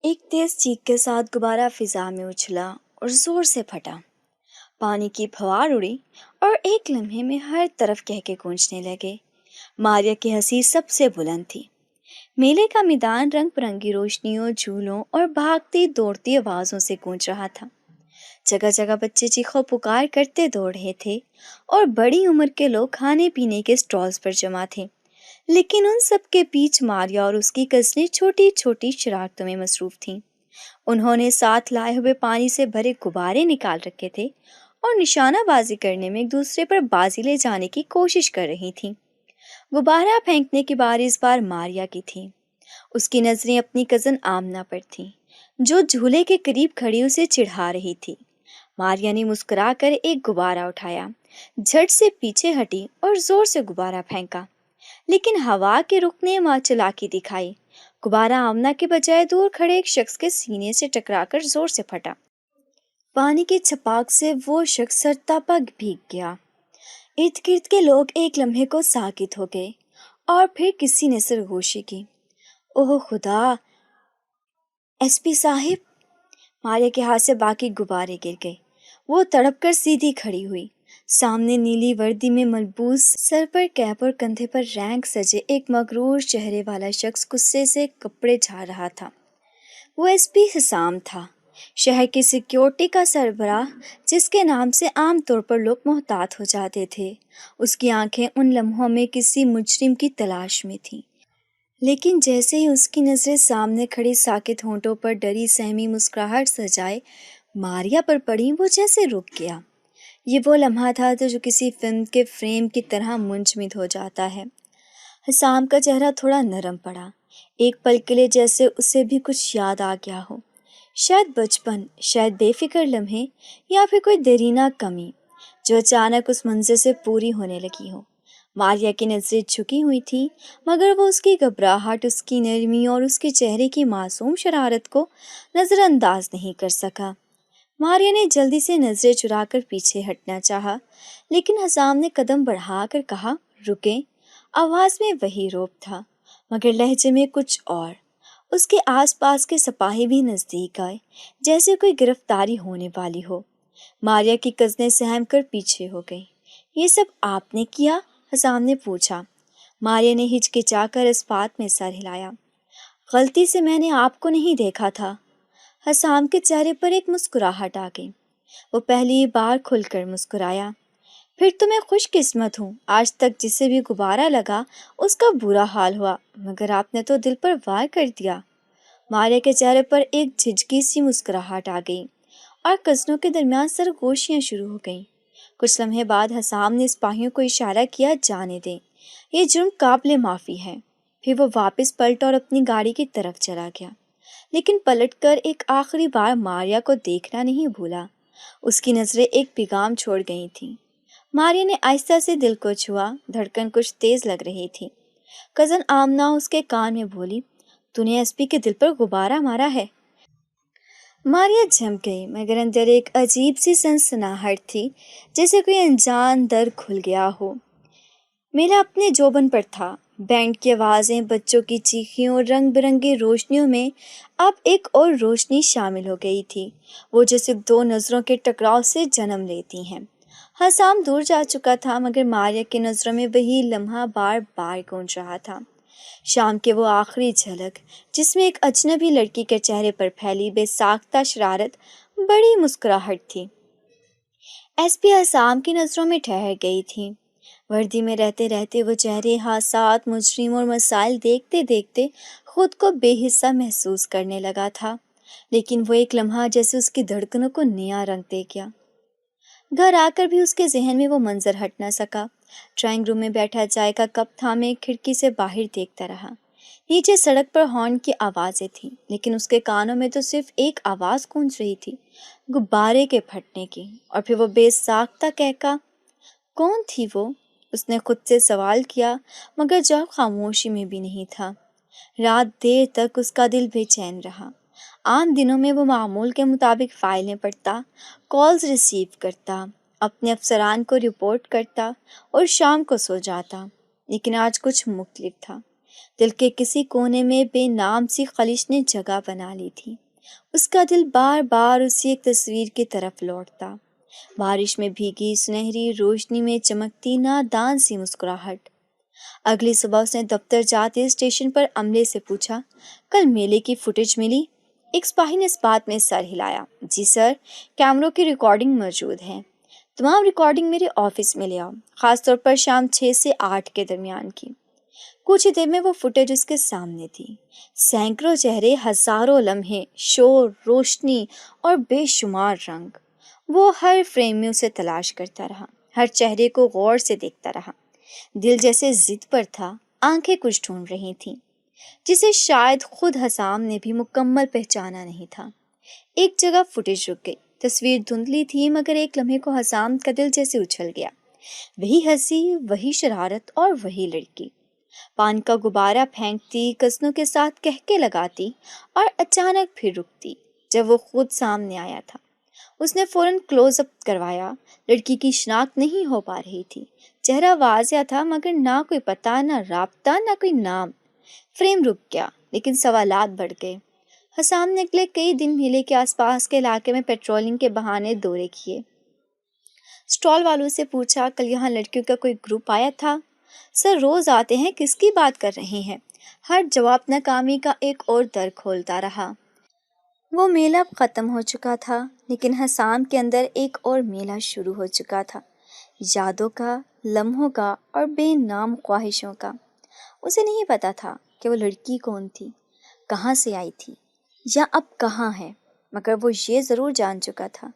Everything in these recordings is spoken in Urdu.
ایک تیز چیخ کے ساتھ غبارہ فضا میں اچھلا اور زور سے پھٹا۔ پانی کی پھوار اڑی اور ایک لمحے میں ہر طرف کہکے گونجنے لگے۔ ماریا کی ہنسی سب سے بلند تھی۔ میلے کا میدان رنگ برنگی روشنیوں، جھولوں اور بھاگتی دوڑتی آوازوں سے گونج رہا تھا۔ جگہ جگہ بچے چیخو پکار کرتے دوڑ رہے تھے اور بڑی عمر کے لوگ کھانے پینے کے سٹالز پر جمع تھے، لیکن ان سب کے بیچ ماریا اور اس کی کزنیں چھوٹی چھوٹی شرارتوں میں مصروف تھیں۔ انہوں نے ساتھ لائے ہوئے پانی سے بھرے غبارے نکال رکھے تھے اور نشانہ بازی کرنے میں ایک دوسرے پر بازی لے جانے کی کوشش کر رہی تھیں۔ غبارہ پھینکنے کی باری اس بار ماریا کی تھی۔ اس کی نظریں اپنی کزن آمنہ پر تھیں، جو جھولے کے قریب کھڑی اسے چڑھا رہی تھی۔ ماریا نے مسکرا کر ایک غبارہ اٹھایا، جھٹ سے پیچھے ہٹی اور زور سے غبارہ پھینکا، لیکن ہوا کے رخ نے چالاکی دکھائی۔ غبارہ آمنہ کے بجائے دور کھڑے ایک شخص کے سینے سے ٹکرا کر زور سے پھٹا۔ پانی کی چھپاک سے وہ شخص سرتاپا بھیگ گیا۔ ارد گرد کے لوگ ایک لمحے کو ساکت ہو گئے اور پھر کسی نے سرگوشی کی۔ اوہ خدا، ایس پی صاحب! ماریا کے ہاتھ سے باقی غبارے گر گئے۔ وہ تڑپ کر سیدھی کھڑی ہوئی۔ سامنے نیلی وردی میں ملبوس، سر پر کیپ اور کندھے پر رینک سجے ایک مغرور چہرے والا شخص غصے سے کپڑے جھاڑ رہا تھا۔ وہ ایس پی حسام تھا، شہر کی سیکیورٹی کا سربراہ، جس کے نام سے عام طور پر لوگ محتاط ہو جاتے تھے۔ اس کی آنکھیں ان لمحوں میں کسی مجرم کی تلاش میں تھیں، لیکن جیسے ہی اس کی نظریں سامنے کھڑی ساکت ہونٹوں پر ڈری سہمی مسکراہٹ سجائے ماریا پر پڑی، وہ جیسے رک گیا۔ یہ وہ لمحہ تھا جو کسی فلم کے فریم کی طرح منجمد ہو جاتا ہے۔ حسام کا چہرہ تھوڑا نرم پڑا، ایک پل کے لیے جیسے اسے بھی کچھ یاد آ گیا ہو، شاید بچپن، شاید بے فکر لمحے، یا پھر کوئی دیرینہ کمی جو اچانک اس منظر سے پوری ہونے لگی ہو۔ ماریا کی نظریں جھکی ہوئی تھیں، مگر وہ اس کی گھبراہٹ، اس کی نرمی اور اس کے چہرے کی معصوم شرارت کو نظر انداز نہیں کر سکا۔ ماریا نے جلدی سے نظریں چرا کر پیچھے ہٹنا چاہا، لیکن حسام نے قدم بڑھا کر کہا، رکیں۔ آواز میں وہی رعب تھا، مگر لہجے میں کچھ اور۔ اس کے آس پاس کے سپاہی بھی نزدیک آئے، جیسے کوئی گرفتاری ہونے والی ہو۔ ماریا کی کزنیں سہم کر پیچھے ہو گئیں۔ یہ سب آپ نے کیا؟ حسام نے پوچھا۔ ماریا نے ہچکچا کر اس بات میں سر ہلایا۔ غلطی سے میں نے آپ کو نہیں دیکھا تھا۔ حسام کے چہرے پر ایک مسکراہٹ آ گئی۔ وہ پہلی بار کھل کر مسکرایا۔ پھر تو میں خوش قسمت ہوں، آج تک جسے بھی غبارہ لگا اس کا برا حال ہوا، مگر آپ نے تو دل پر وار کر دیا۔ ماریا کے چہرے پر ایک جھجکی سی مسکراہٹ آ گئی اور کزنوں کے درمیان سرگوشیاں شروع ہو گئیں۔ کچھ لمحے بعد حسام نے سپاہیوں کو اشارہ کیا، جانے دیں، یہ جرم قابل معافی ہے۔ پھر وہ واپس پلٹا اور اپنی گاڑی کی طرف چلا گیا، لیکن پلٹ کر ایک آخری بار ماریا کو دیکھنا نہیں بھولا۔ اس کی نظریں ایک پیغام چھوڑ گئی تھیں۔ ماریا نے آہستہ سے دل کو چھوا، دھڑکن کچھ تیز لگ رہی تھی۔ کزن آمنہ اس کے کان میں بولی، تو نے ایس پی کے دل پر غبارہ مارا ہے؟ ماریا جھمک گئی، مگر اندر ایک عجیب سی سنسناہٹ تھی، جیسے کوئی انجان در کھل گیا ہو۔ میلہ اپنے جوبن پر تھا، بینڈ کی آوازیں، بچوں کی چیخیں اور رنگ برنگی روشنیوں میں اب ایک اور روشنی شامل ہو گئی تھی، وہ جو صرف دو نظروں کے ٹکراؤ سے جنم لیتی ہیں۔ حسام دور جا چکا تھا، مگر ماریا کی نظروں میں وہی لمحہ بار بار گونج رہا تھا۔ شام کے وہ آخری جھلک، جس میں ایک اجنبی لڑکی کے چہرے پر پھیلی بے ساختہ شرارت بڑی مسکراہٹ تھی۔ ایس پی حسام کی نظروں میں ٹھہر گئی تھی۔ وردی میں رہتے رہتے وہ چہرے، حادثات، مجرم اور مسائل دیکھتے دیکھتے خود کو بے حصہ محسوس کرنے لگا تھا، لیکن وہ ایک لمحہ جیسے اس کی دھڑکنوں کو نیا رنگ دے گیا۔ گھر آ کر بھی اس کے ذہن میں وہ منظر ہٹ نہ سکا۔ ڈرائنگ روم میں بیٹھا چائے کا کپ تھامے کھڑکی سے باہر دیکھتا رہا۔ نیچے سڑک پر ہارن کی آوازیں تھیں، لیکن اس کے کانوں میں تو صرف ایک آواز گونج رہی تھی، غبارے کے پھٹنے کی، اور پھر وہ بے ساختہ کہکا۔ کون تھی وہ؟ اس نے خود سے سوال کیا، مگر جواب خاموشی میں بھی نہیں تھا۔ رات دیر تک اس کا دل بے چین رہا۔ عام دنوں میں وہ معمول کے مطابق فائلیں پڑھتا، کالز ریسیو کرتا، اپنے افسران کو رپورٹ کرتا اور شام کو سو جاتا، لیکن آج کچھ مختلف تھا۔ دل کے کسی کونے میں بے نام سی خلش نے جگہ بنا لی تھی۔ اس کا دل بار بار اسی ایک تصویر کی طرف لوٹتا، بارش میں بھیگی سنہری روشنی میں چمکتی نادان سی مسکراہٹ۔ اگلی صبح اس نے دفتر جاتے اسٹیشن پر عملے سے پوچھا، کل میلے کی فوٹیج ملی؟ ایک سپاہی نے اس بات میں سر ہلایا، جی سر، کیمروں کی ریکارڈنگ موجود ہے، تمام ریکارڈنگ میرے آفس میں لے آؤ، خاص طور پر شام 6 سے 8 کے درمیان کی۔ کچھ ہی دیر میں وہ فوٹیج اس کے سامنے تھی، سینکڑوں چہرے، ہزاروں لمحے، شور، روشنی اور بے شمار رنگ۔ وہ ہر فریم میں اسے تلاش کرتا رہا، ہر چہرے کو غور سے دیکھتا رہا۔ دل جیسے ضد پر تھا، آنکھیں کچھ ڈھونڈ رہی تھیں جسے شاید خود حسام نے بھی مکمل پہچانا نہیں تھا۔ ایک جگہ فوٹیج رک گئی، تصویر دھندلی تھی مگر ایک لمحے کو حسام کا دل جیسے اچھل گیا۔ وہی ہنسی، وہی شرارت اور وہی لڑکی، پان کا غبارہ پھینکتی، کزنوں کے ساتھ کہکے لگاتی اور اچانک پھر رکتی جب وہ خود سامنے آیا تھا۔ اس نے فوراً کلوز اپ کروایا، لڑکی کی شناخت نہیں ہو پا رہی تھی، چہرہ واضح تھا مگر نہ کوئی پتہ، نہ رابطہ، نہ کوئی نام۔ فریم رک گیا لیکن سوالات بڑھ گئے۔ حسام نے اگلے کئی دن میلے کے آس پاس کے علاقے میں پیٹرولنگ کے بہانے دورے کیے، اسٹال والوں سے پوچھا، کل یہاں لڑکیوں کا کوئی گروپ آیا تھا؟ سر روز آتے ہیں، کس کی بات کر رہے ہیں؟ ہر جواب ناکامی کا ایک اور در کھولتا رہا۔ وہ میلہ اب ختم ہو چکا تھا لیکن حسام کے اندر ایک اور میلہ شروع ہو چکا تھا، یادوں کا، لمحوں کا اور بے نام خواہشوں کا۔ اسے نہیں پتا تھا کہ وہ لڑکی کون تھی، کہاں سے آئی تھی یا اب کہاں ہے، مگر وہ یہ ضرور جان چکا تھا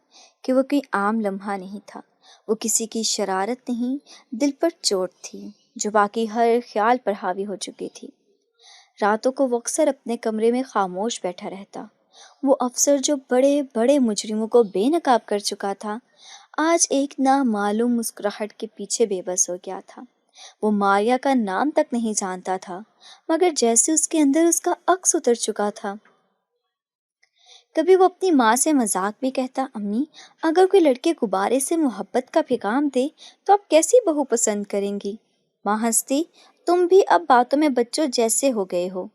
کہ وہ کوئی عام لمحہ نہیں تھا، وہ کسی کی شرارت نہیں، دل پر چوٹ تھی جو باقی ہر خیال پر حاوی ہو چکی تھی۔ راتوں کو وہ اکثر اپنے کمرے میں خاموش بیٹھا رہتا، وہ افسر جو بڑے بڑے مجرموں کو بے نقاب کر چکا تھا، آج ایک نامعلوم مسکراہٹ کے پیچھے بے بس ہو گیا تھا۔ وہ ماریا کا نام تک نہیں جانتا تھا مگر جیسے اس کے اندر اس کا عکس اتر چکا تھا۔ کبھی وہ اپنی ماں سے مذاق بھی کہتا، امی، اگر کوئی لڑکے غبارے سے محبت کا پیغام دے تو آپ کیسی بہو پسند کریں گی؟ ماں ہنستی، تم بھی اب باتوں میں بچوں جیسے ہو گئے ہو۔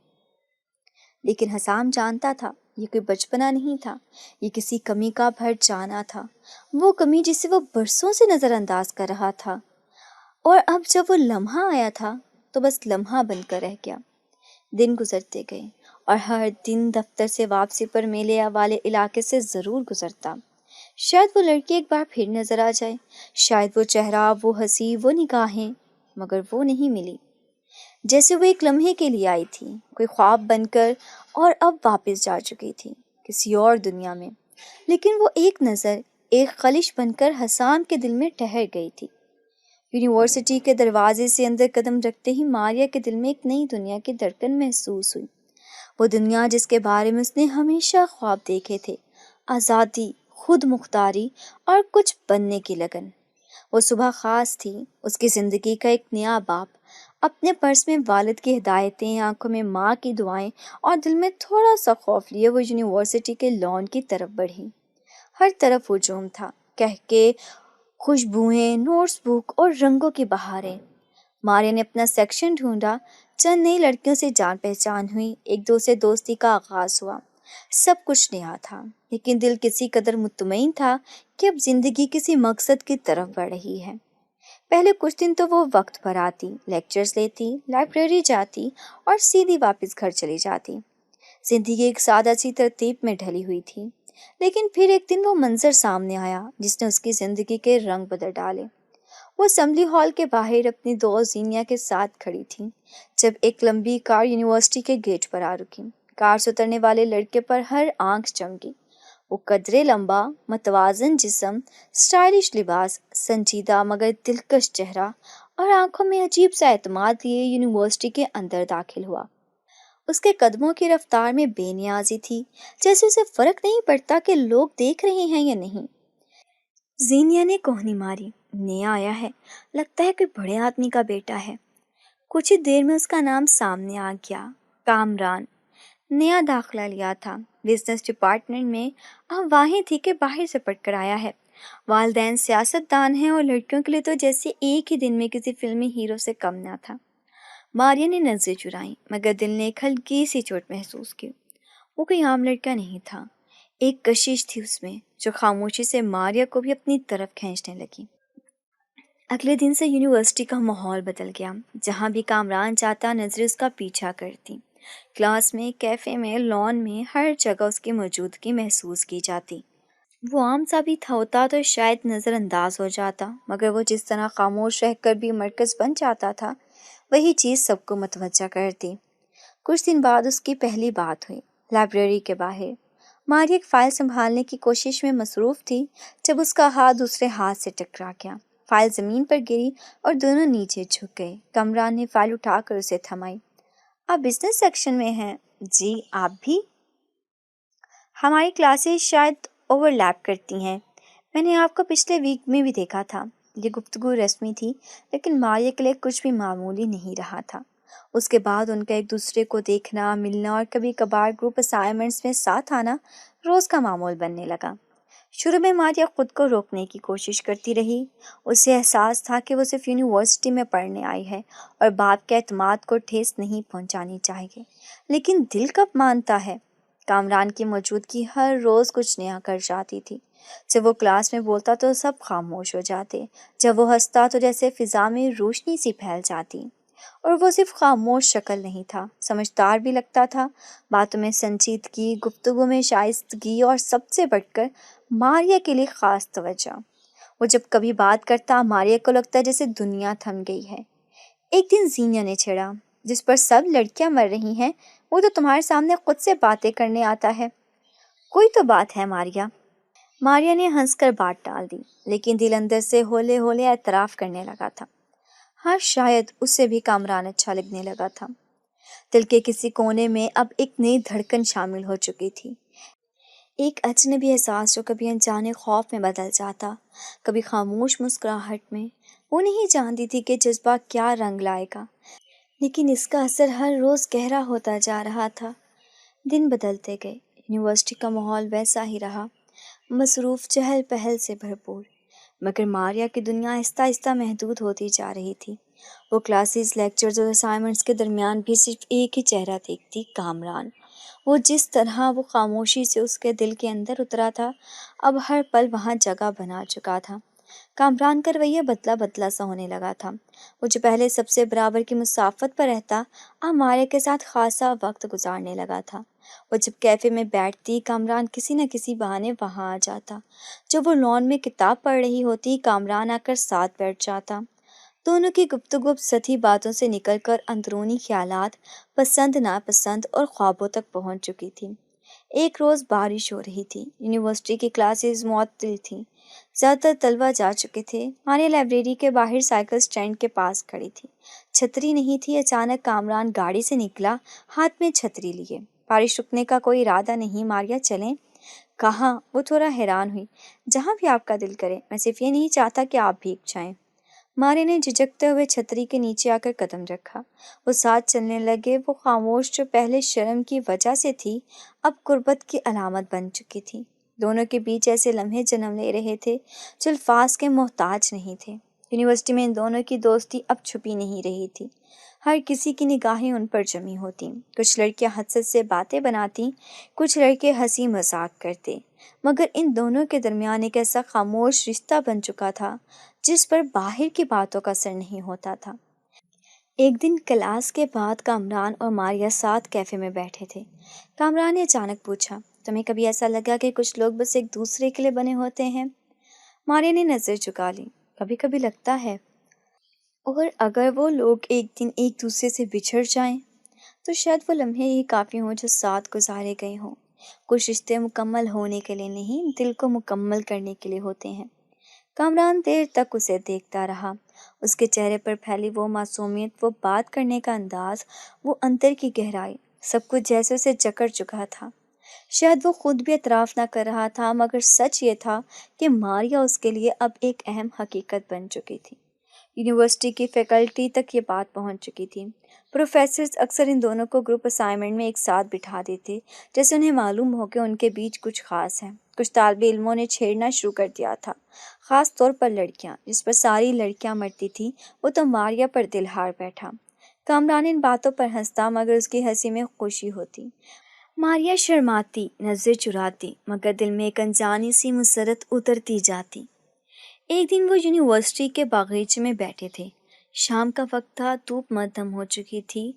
لیکن حسام جانتا تھا یہ کوئی بچپنا نہیں تھا، یہ کسی کمی کا بھر جانا تھا، وہ کمی جسے وہ برسوں سے نظر انداز کر رہا تھا، اور اب جب وہ لمحہ آیا تھا تو بس لمحہ بن کر رہ گیا۔ دن گزرتے گئے اور ہر دن دفتر سے واپسی پر میلے والے علاقے سے ضرور گزرتا۔ شاید وہ لڑکی ایک بار پھر نظر آ جائے، شاید وہ چہرہ، وہ ہنسی، وہ نگاہیں، مگر وہ نہیں ملی۔ جیسے وہ ایک لمحے کے لیے آئی تھی، کوئی خواب بن کر، اور اب واپس جا چکی تھی کسی اور دنیا میں۔ لیکن وہ ایک نظر، ایک خلش بن کر حسام کے دل میں ٹھہر گئی تھی۔ یونیورسٹی کے دروازے سے اندر قدم رکھتے ہی ماریا کے دل میں ایک نئی دنیا کی دھڑکن محسوس ہوئی، وہ دنیا جس کے بارے میں اس نے ہمیشہ خواب دیکھے تھے، آزادی، خود مختاری اور کچھ بننے کی لگن۔ وہ صبح خاص تھی، اس کی زندگی کا ایک نیا باب۔ اپنے پرس میں والد کی ہدایتیں، آنکھوں میں ماں کی دعائیں اور دل میں تھوڑا سا خوف لیے وہ یونیورسٹی کے لان کی طرف بڑھی۔ ہر طرف ہجوم تھا، کہکے، خوشبوئیں، نوٹس بک اور رنگوں کی بہاریں۔ ماریا نے اپنا سیکشن ڈھونڈا، چند نئی لڑکیوں سے جان پہچان ہوئی، ایک دو سے دوستی کا آغاز ہوا۔ سب کچھ نیا تھا لیکن دل کسی قدر مطمئن تھا کہ اب زندگی کسی مقصد کی طرف بڑھ رہی ہے۔ پہلے کچھ دن تو وہ وقت پر آتی، لیکچرز لیتی، لائبریری جاتی اور سیدھی واپس گھر چلی جاتی۔ زندگی ایک سادہ سی ترتیب میں ڈھلی ہوئی تھی، لیکن پھر ایک دن وہ منظر سامنے آیا جس نے اس کی زندگی کے رنگ بدل ڈالے۔ وہ اسمبلی ہال کے باہر اپنی دوست زینیا کے ساتھ کھڑی تھی جب ایک لمبی کار یونیورسٹی کے گیٹ پر آ رکی۔ کار سے اترنے والے لڑکے پر ہر آنکھ چمکی۔ وہ قدرے لمبا، متوازن جسم، اسٹائلش لباس، سنجیدہ مگر دلکش چہرہ اور آنکھوں میں عجیب سا اعتماد لیے یونیورسٹی کے اندر داخل ہوا۔ اس کے قدموں کی رفتار میں بے نیازی تھی، جیسے اسے فرق نہیں پڑتا کہ لوگ دیکھ رہے ہیں یا نہیں۔ زینیا نے کوہنی ماری، نیا آیا ہے، لگتا ہے کوئی بڑے آدمی کا بیٹا ہے۔ کچھ ہی دیر میں اس کا نام سامنے آ گیا، کامران۔ نیا داخلہ لیا تھا بزنس ڈپارٹمنٹ میں، اب واہیں تھی کہ باہر سے پڑھ کر آیا ہے۔ والدین سیاست دان ہیں اور لڑکیوں کے لیے تو جیسے ایک ہی دن میں کسی فلمی ہیرو سے کم نہ تھا۔ ماریا نے نظریں چرائیں مگر دل نے ایک ہلکی سی چوٹ محسوس کی۔ وہ کوئی عام لڑکا نہیں تھا، ایک کشش تھی اس میں جو خاموشی سے ماریا کو بھی اپنی طرف کھینچنے لگی۔ اگلے دن سے یونیورسٹی کا ماحول بدل گیا۔ جہاں بھی کامران جاتا نظریں اس کا پیچھا کرتی۔ کلاس میں، کیفے میں، لان میں، ہر جگہ اس کی موجودگی محسوس کی جاتی۔ وہ عام سا بھی ہوتا تو شاید نظر انداز ہو جاتا، مگر وہ جس طرح خاموش رہ کر بھی مرکز بن جاتا تھا، وہی چیز سب کو متوجہ کرتی۔ کچھ دن بعد اس کی پہلی بات ہوئی، لائبریری کے باہر۔ ماریا ایک فائل سنبھالنے کی کوشش میں مصروف تھی جب اس کا ہاتھ دوسرے ہاتھ سے ٹکرا گیا۔ فائل زمین پر گری اور دونوں نیچے جھک گئے۔ کامران نے فائل اٹھا کر اسے تھمائی۔ آپ بزنس سیکشن میں ہیں؟ جی، آپ بھی؟ ہماری کلاسز شاید اوور لیپ کرتی ہیں۔ میں نے آپ کو پچھلے ویک میں بھی دیکھا تھا۔ یہ گفتگو رسمی تھی لیکن ماریا کے لیے کچھ بھی معمولی نہیں رہا تھا۔ اس کے بعد ان کا ایک دوسرے کو دیکھنا، ملنا اور کبھی کبھار گروپ اسائنمنٹس میں ساتھ آنا روز کا معمول بننے لگا۔ شروع میں ماریا خود کو روکنے کی کوشش کرتی رہی۔ اسے احساس تھا کہ وہ صرف یونیورسٹی میں پڑھنے آئی ہے اور باپ کے اعتماد کو ٹھیس نہیں پہنچانی چاہیے، لیکن دل کب مانتا ہے؟ کامران کی موجودگی ہر روز کچھ نیا کر جاتی تھی۔ جب وہ کلاس میں بولتا تو سب خاموش ہو جاتے، جب وہ ہنستا تو جیسے فضا میں روشنی سی پھیل جاتی۔ اور وہ صرف خاموش شکل نہیں تھا، سمجھدار بھی لگتا تھا، باتوں میں سنجیدگی، گفتگو میں شائستگی اور سب سے بڑھ کر ماریا کے لیے خاص توجہ۔ وہ جب کبھی بات کرتا ماریا کو لگتا جیسے دنیا تھم گئی ہے۔ ایک دن زینیا نے چھیڑا، جس پر سب لڑکیاں مر رہی ہیں وہ تو تمہارے سامنے خود سے باتیں کرنے آتا ہے۔ کوئی تو بات ہے ماریا۔ ماریا نے ہنس کر بات ٹال دی، لیکن دل اندر سے ہولے ہولے اعتراف کرنے لگا تھا۔ ہاں، شاید اسے بھی کامران اچھا لگنے لگا تھا۔ دل کے کسی کونے میں اب ایک نئی دھڑکن شامل ہو چکی تھی، ایک اجنبی احساس جو کبھی انجانے خوف میں بدل جاتا، کبھی خاموش مسکراہٹ میں۔ وہ نہیں جانتی تھی کہ جذبہ کیا رنگ لائے گا، لیکن اس کا اثر ہر روز گہرا ہوتا جا رہا تھا۔ دن بدلتے گئے، یونیورسٹی کا ماحول ویسا ہی رہا، مصروف، چہل پہل سے بھرپور، مگر ماریا کی دنیا آہستہ آہستہ محدود ہوتی جا رہی تھی۔ وہ کلاسز، لیکچرز اور اسائنمنٹس کے درمیان بھی صرف ایک ہی چہرہ دیکھتی، کامران۔ وہ جس طرح وہ خاموشی سے اس کے دل کے اندر اترا تھا، اب ہر پل وہاں جگہ بنا چکا تھا۔ کامران کا رویہ بدلا بدلا سا ہونے لگا تھا۔ وہ جو پہلے سب سے برابر کی مسافت پر رہتا، اب ماریا کے ساتھ خاصا وقت گزارنے لگا تھا۔ وہ جب کیفے میں بیٹھتی، کامران کسی نہ کسی بہانے وہاں آ جاتا۔ جب وہ لان میں کتاب پڑھ رہی ہوتی، کامران آ کر ساتھ بیٹھ جاتا۔ دونوں کی گفتگو اب سطحی باتوں سے نکل کر اندرونی خیالات، پسند ناپسند اور خوابوں تک پہنچ چکی تھی۔ ایک روز بارش ہو رہی تھی، یونیورسٹی کی کلاسز معطل تھیں، زیادہ تر طلبہ جا چکے تھے۔ ماریا لائبریری کے باہر سائیکل سٹینڈ کے پاس کھڑی تھی، چھتری نہیں تھی۔ اچانک کامران گاڑی سے نکلا، ہاتھ میں چھتری لیے۔ بارش رکنے کا کوئی ارادہ نہیں ماریا، چلیں؟ کہاں؟ وہ تھوڑا حیران ہوئی۔ جہاں بھی آپ کا دل کرے، میں صرف یہ نہیں چاہتا کہ آپ بھیگ جائیں۔ ماریا نے جھجکتے ہوئے چھتری کے نیچے آ کر قدم رکھا۔ وہ ساتھ چلنے لگے۔ وہ خاموش جو پہلے شرم کی وجہ سے تھی، اب قربت کی علامت بن چکی تھی۔ دونوں کے بیچ ایسے لمحے جنم لے رہے تھے جو الفاظ کے محتاج نہیں تھے۔ یونیورسٹی میں ان دونوں کی دوستی اب چھپی نہیں رہی تھی، ہر کسی کی نگاہیں ان پر جمی ہوتیں۔ کچھ لڑکیاں حسد سے باتیں بناتیں، کچھ لڑکے ہنسی مذاق کرتے، مگر ان دونوں کے درمیان ایک ایسا خاموش رشتہ بن چکا تھا جس پر باہر کی باتوں کا اثر نہیں ہوتا تھا۔ ایک دن کلاس کے بعد کامران اور ماریا ساتھ کیفے میں بیٹھے تھے۔ کامران نے اچانک پوچھا، تمہیں کبھی ایسا لگا کہ کچھ لوگ بس ایک دوسرے کے لیے بنے ہوتے ہیں؟ ماریا نے نظر جھکا لی، کبھی کبھی لگتا ہے، اور اگر وہ لوگ ایک دن ایک دوسرے سے بچھڑ جائیں تو شاید وہ لمحے ہی کافی ہوں جو ساتھ گزارے گئے ہوں۔ کچھ رشتے مکمل ہونے کے لیے نہیں، دل کو مکمل کرنے کے لیے ہوتے ہیں۔ کامران دیر تک اسے دیکھتا رہا، اس کے چہرے پر پھیلی وہ معصومیت، وہ بات کرنے کا انداز، وہ اندر کی گہرائی، سب کچھ جیسے اسے جکڑ چکا تھا۔ شاید وہ خود بھی اعتراف نہ کر رہا تھا، مگر سچ یہ تھا کہ ماریا اس کے لیے اب ایک اہم حقیقت بن چکی تھی۔ یونیورسٹی کی فیکلٹی تک یہ بات پہنچ چکی تھی۔ پروفیسرز اکثر ان دونوں کو گروپ اسائنمنٹ میں ایک ساتھ بٹھا دیتے، جیسے انہیں معلوم ہو کہ ان کے بیچ کچھ خاص ہے۔ کچھ طالب علموں نے چھیڑنا شروع کر دیا تھا، خاص طور پر لڑکیاں، جس پر ساری لڑکیاں مرتی تھیں، وہ تو ماریا پر دل ہار بیٹھا۔ کامران ان باتوں پر ہنستا مگر اس کی ہنسی میں خوشی ہوتی۔ ماریا شرماتی، نظر چراتی، مگر دل میں ایک انجانی سی مسرت اترتی جاتی۔ ایک دن وہ یونیورسٹی کے باغیچے میں بیٹھے تھے۔ شام کا وقت تھا، دھوپ مدھم ہو چکی تھی،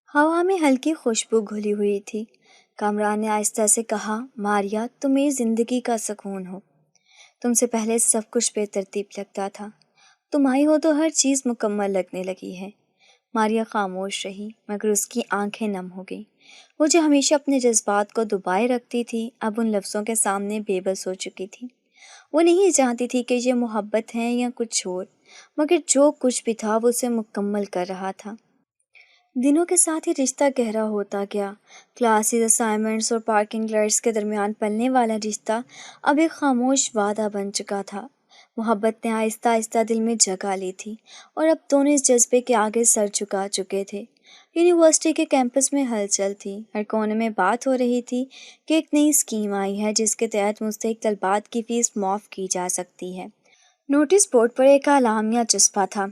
ہوا میں ہلکی خوشبو گھلی ہوئی تھی۔ کامران نے آہستہ سے کہا، ماریا تم میری زندگی کا سکون ہو۔ تم سے پہلے سب کچھ بے ترتیب لگتا تھا، تم آئی ہو تو ہر چیز مکمل لگنے لگی ہے۔ ماریا خاموش رہی مگر اس کی آنکھیں نم ہو گئیں۔ وہ جو ہمیشہ اپنے جذبات کو دبائے رکھتی تھی اب ان لفظوں کے سامنے بے بس ہو چکی تھی۔ وہ نہیں جانتی تھی کہ یہ محبت ہے یا کچھ اور، مگر جو کچھ بھی تھا وہ اسے مکمل کر رہا تھا۔ دنوں کے ساتھ ہی رشتہ گہرا ہوتا گیا۔ کلاسز، اسائنمنٹس اور پارکنگ لرز کے درمیان پلنے والا رشتہ اب ایک خاموش وعدہ بن چکا تھا۔ محبت نے آہستہ آہستہ دل میں جگہ لی تھی اور اب دونوں اس جذبے کے آگے سر جھکا چکے تھے۔ یونیورسٹی کے کیمپس میں ہلچل تھی، ہر کونے میں بات ہو رہی تھی کہ ایک نئی اسکیم آئی ہے جس کے تحت مستحق طلباء کی فیس معاف کی جا سکتی ہے۔ نوٹس بورڈ پر ایک اعلامیہ چسپاں تھا،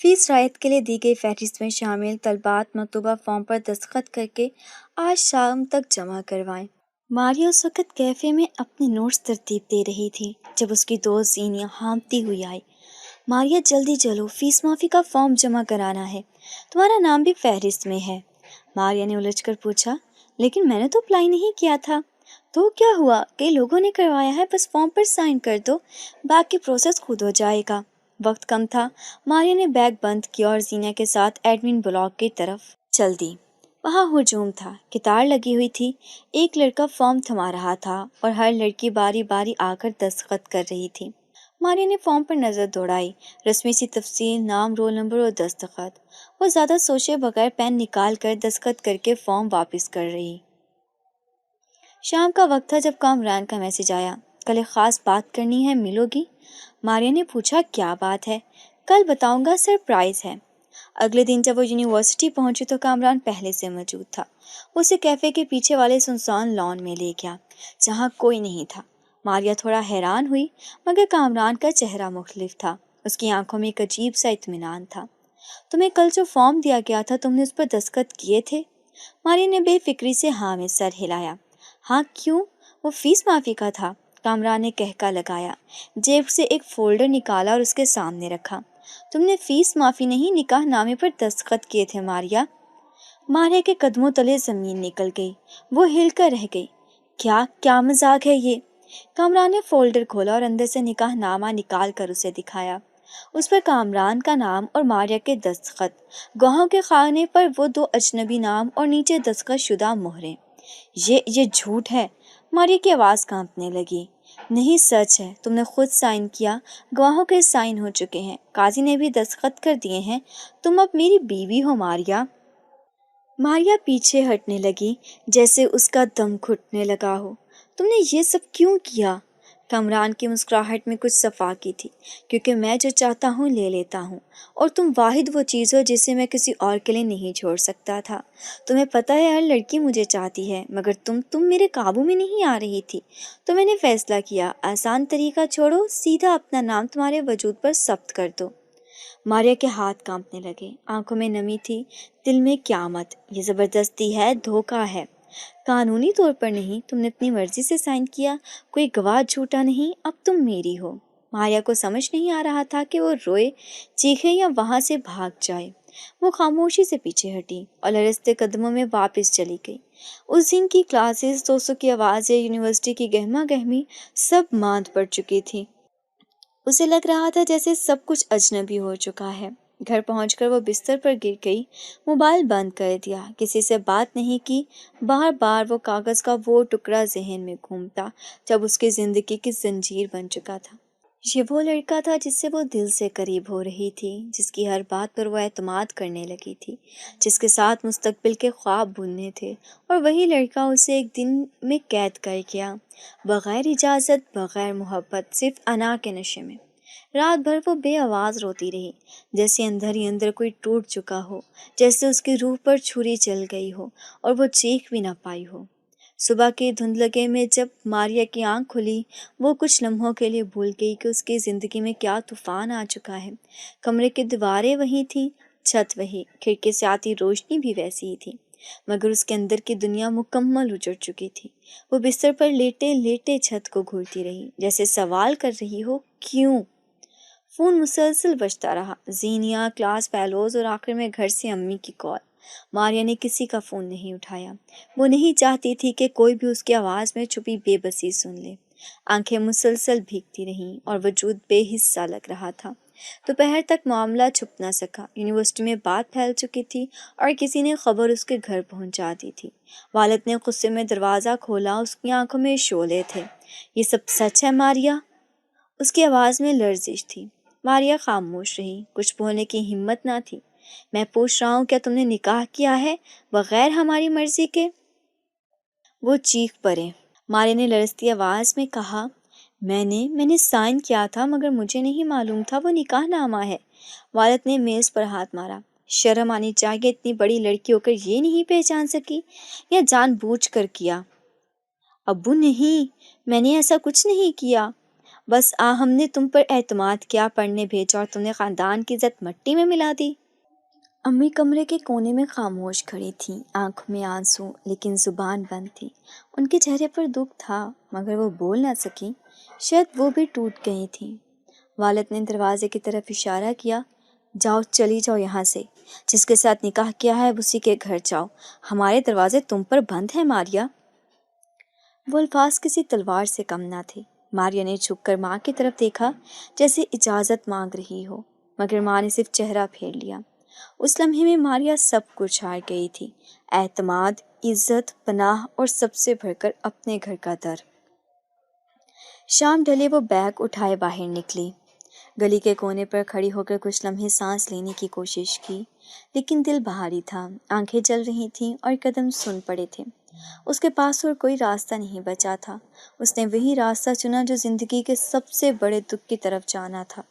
فیس رعایت کے لیے دی گئی فہرست میں شامل طلباء مطلوبہ فارم پر دستخط کر کے آج شام تک جمع کروائیں۔ ماریا اس وقت کیفے میں اپنے نوٹس ترتیب دے رہی تھی جب اس کی دوست زینیا ہانپتی ہوئی آئی۔ ماریا جلدی چلو، فیس معافی کا فارم جمع کرانا ہے، تمہارا نام بھی فہرست میں ہے۔ ماریا نے الجھ کر پوچھا، لیکن میں نے تو اپلائی نہیں کیا تھا۔ تو کیا ہوا، کئی لوگوں نے کروایا ہے، بس فارم پر سائن کر دو، باقی پروسیس خود ہو جائے گا۔ وقت کم تھا، ماریا نے بیگ بند کیا اور زینیا کے ساتھ ایڈمن بلاک کی طرف چل دی۔ وہاں ہجوم تھا، قطار لگی ہوئی تھی، ایک لڑکا فارم تھما رہا تھا اور ہر لڑکی باری باری آ کر دستخط کر رہی تھی۔ ماریا نے فارم پر نظر دوڑائی، رسمی سی تفصیل، نام، رول نمبر اور دستخط۔ وہ زیادہ سوچے بغیر پین نکال کر دستخط کر کے فارم واپس کر رہی۔ شام کا وقت تھا جب کامران کا میسج آیا، کل ایک خاص بات کرنی ہے، ملو گی؟ ماریا نے پوچھا، کیا بات ہے؟ کل بتاؤں گا، سرپرائز ہے۔ اگلے دن جب وہ یونیورسٹی پہنچی تو کامران پہلے سے موجود تھا۔ وہ اسے کیفے کے پیچھے والے سنسان لان میں لے گیا جہاں کوئی نہیں تھا۔ ماریا تھوڑا حیران ہوئی مگر کامران کا چہرہ مختلف تھا، اس کی آنکھوں میں ایک عجیب سا اطمینان تھا۔ تمہیں کل جو فارم دیا گیا تھا تم نے اس پر دستخط کیے تھے؟ ماریا نے بے فکری سے ہاں میں سر ہلایا۔ ہاں کیوں؟ وہ فیس معافی کا تھا، کامران نے کہکا لگایا، جیب سے ایک فولڈر نکالا اور اس کے سامنے رکھا۔ تم نے فیس معافی نہیں، نکاح نامے پر دستخط کیے تھے ماریا۔ ماریا کے قدموں تلے زمین نکل گئی، وہ ہل کر رہ گئی۔ کیا مذاق ہے یہ؟ کامران نے فولڈر کھولا اور اندر سے نکاح نامہ نکال کر اسے دکھایا۔ اس پر کامران کا نام اور ماریا کے دستخط، گواہوں کے خانے پر وہ دو اجنبی نام اور نیچے دستخط شدہ مہریں۔ یہ جھوٹ ہے، ماریا کی آواز کانپنے لگی۔ نہیں، سچ ہے، تم نے خود سائن کیا، گواہوں کے سائن ہو چکے ہیں، قاضی نے بھی دستخط کر دیے ہیں، تم اب میری بیوی ہو ماریا۔ ماریا پیچھے ہٹنے لگی جیسے اس کا دم گھٹنے لگا ہو۔ تم نے یہ سب کیوں کیا؟ کامران کی مسکراہٹ میں کچھ صفا کی تھی، کیونکہ میں جو چاہتا ہوں لے لیتا ہوں اور تم واحد وہ چیز ہو جسے میں کسی اور کے لیے نہیں چھوڑ سکتا تھا۔ تمہیں پتہ ہے ہر لڑکی مجھے چاہتی ہے مگر تم میرے قابو میں نہیں آ رہی تھی، تو میں نے فیصلہ کیا آسان طریقہ چھوڑو، سیدھا اپنا نام تمہارے وجود پر ثبت کر دو۔ ماریا کے ہاتھ کانپنے لگے، آنکھوں میں نمی تھی، دل میں قیامت، یہ زبردستی ہے، دھوکہ ہے۔ قانونی طور پر نہیں، تم نے اپنی مرضی سے سائن کیا، کوئی گواہ جھوٹا نہیں، اب تم میری ہو۔ ماریا کو سمجھ نہیں آ رہا تھا کہ وہ روئے، چیخے یا وہاں سے بھاگ جائے۔ وہ خاموشی سے پیچھے ہٹی اور لرزتے قدموں میں واپس چلی گئی۔ اس دن کی کلاسز، دوستوں کی آوازیں، یونیورسٹی کی گہما گہمی سب ماند پڑ چکی تھی۔ اسے لگ رہا تھا جیسے سب کچھ اجنبی ہو چکا ہے۔ گھر پہنچ کر وہ بستر پر گر گئی، موبائل بند کر دیا، کسی سے بات نہیں کی۔ بار بار وہ کاغذ کا وہ ٹکڑا ذہن میں گھومتا جب اس کی زندگی کی زنجیر بن چکا تھا۔ یہ وہ لڑکا تھا جس سے وہ دل سے قریب ہو رہی تھی، جس کی ہر بات پر وہ اعتماد کرنے لگی تھی، جس کے ساتھ مستقبل کے خواب بننے تھے، اور وہی لڑکا اسے ایک دن میں قید کر گیا، بغیر اجازت، بغیر محبت، صرف انا کے نشے میں۔ رات بھر وہ بے آواز روتی رہی، جیسے اندر ہی اندر کوئی ٹوٹ چکا ہو، جیسے اس کی روح پر چھری چل گئی ہو اور وہ چیخ بھی نہ پائی ہو۔ صبح کے دھندلگے میں جب ماریا کی آنکھ کھلی، وہ کچھ لمحوں کے لیے بھول گئی کہ اس کی زندگی میں کیا طوفان آ چکا ہے۔ کمرے کی دیواریں وہیں تھیں، چھت وہی، کھڑکی سے آتی روشنی بھی ویسی ہی تھی، مگر اس کے اندر کی دنیا مکمل اجڑ چکی تھی۔ وہ بستر پر لیٹے لیٹے چھت کو گھورتی رہی، جیسے سوال کر رہی ہو کیوں؟ فون مسلسل بجتا رہا، زینیا، کلاس فیلوز اور آخر میں گھر سے امی کی کال۔ ماریا نے کسی کا فون نہیں اٹھایا۔ وہ نہیں چاہتی تھی کہ کوئی بھی اس کی آواز میں چھپی بے بسی سن لے۔ آنکھیں مسلسل بھیگتی رہیں اور وجود بے حصہ لگ رہا تھا۔ دوپہر تک معاملہ چھپ نہ سکا، یونیورسٹی میں بات پھیل چکی تھی اور کسی نے خبر اس کے گھر پہنچا دی تھی۔ والد نے غصے میں دروازہ کھولا، اس کی آنکھوں میں شعلے تھے۔ یہ سب سچ ہے ماریا؟ اس کی آواز میں لرزش تھی۔ ماریا خاموش رہی، کچھ بولنے کی ہمت نہ تھی۔ میں پوچھ رہا ہوں کیا تم نے نکاح کیا ہے بغیر ہماری مرضی کے؟ وہ چیخ پڑے۔ ماریا نے لرزتی آواز میں کہا، میں نے سائن کیا تھا مگر مجھے نہیں معلوم تھا وہ نکاح نامہ ہے۔ والد نے میز پر ہاتھ مارا۔ شرم آنی چاہیے، اتنی بڑی لڑکی ہو کر یہ نہیں پہچان سکی، یا جان بوجھ کر کیا؟ ابو نہیں، میں نے ایسا کچھ نہیں کیا، بس ہم نے تم پر اعتماد کیا، پڑھنے بھیجا اور تم نے خاندان کی عزت مٹی میں ملا دی۔ امی کمرے کے کونے میں خاموش کھڑی تھیں، آنکھوں میں آنسو لیکن زبان بند تھی۔ ان کے چہرے پر دکھ تھا مگر وہ بول نہ سکی، شاید وہ بھی ٹوٹ گئی تھیں۔ والد نے دروازے کی طرف اشارہ کیا، جاؤ چلی جاؤ یہاں سے، جس کے ساتھ نکاح کیا ہے اسی کے گھر جاؤ، ہمارے دروازے تم پر بند ہیں ماریا۔ وہ الفاظ کسی تلوار سے کم نہ تھے۔ ماریا نے جھک کر ماں کی طرف دیکھا جیسے اجازت مانگ رہی ہو، مگر ماں نے صرف چہرہ پھیر لیا۔ اس لمحے میں ماریا سب کچھ ہار گئی تھی، اعتماد، عزت، پناہ اور سب سے بڑھ کر اپنے گھر کا در۔ شام ڈھلے وہ بیگ اٹھائے باہر نکلی، گلی کے کونے پر کھڑی ہو کر کچھ لمحے سانس لینے کی کوشش کی، لیکن دل بھاری تھا، آنکھیں جل رہی تھیں اور قدم سن پڑے تھے۔ اس کے پاس اور کوئی راستہ نہیں بچا تھا۔ اس نے وہی راستہ چنا جو زندگی کے سب سے بڑے دکھ کی طرف جانا تھا۔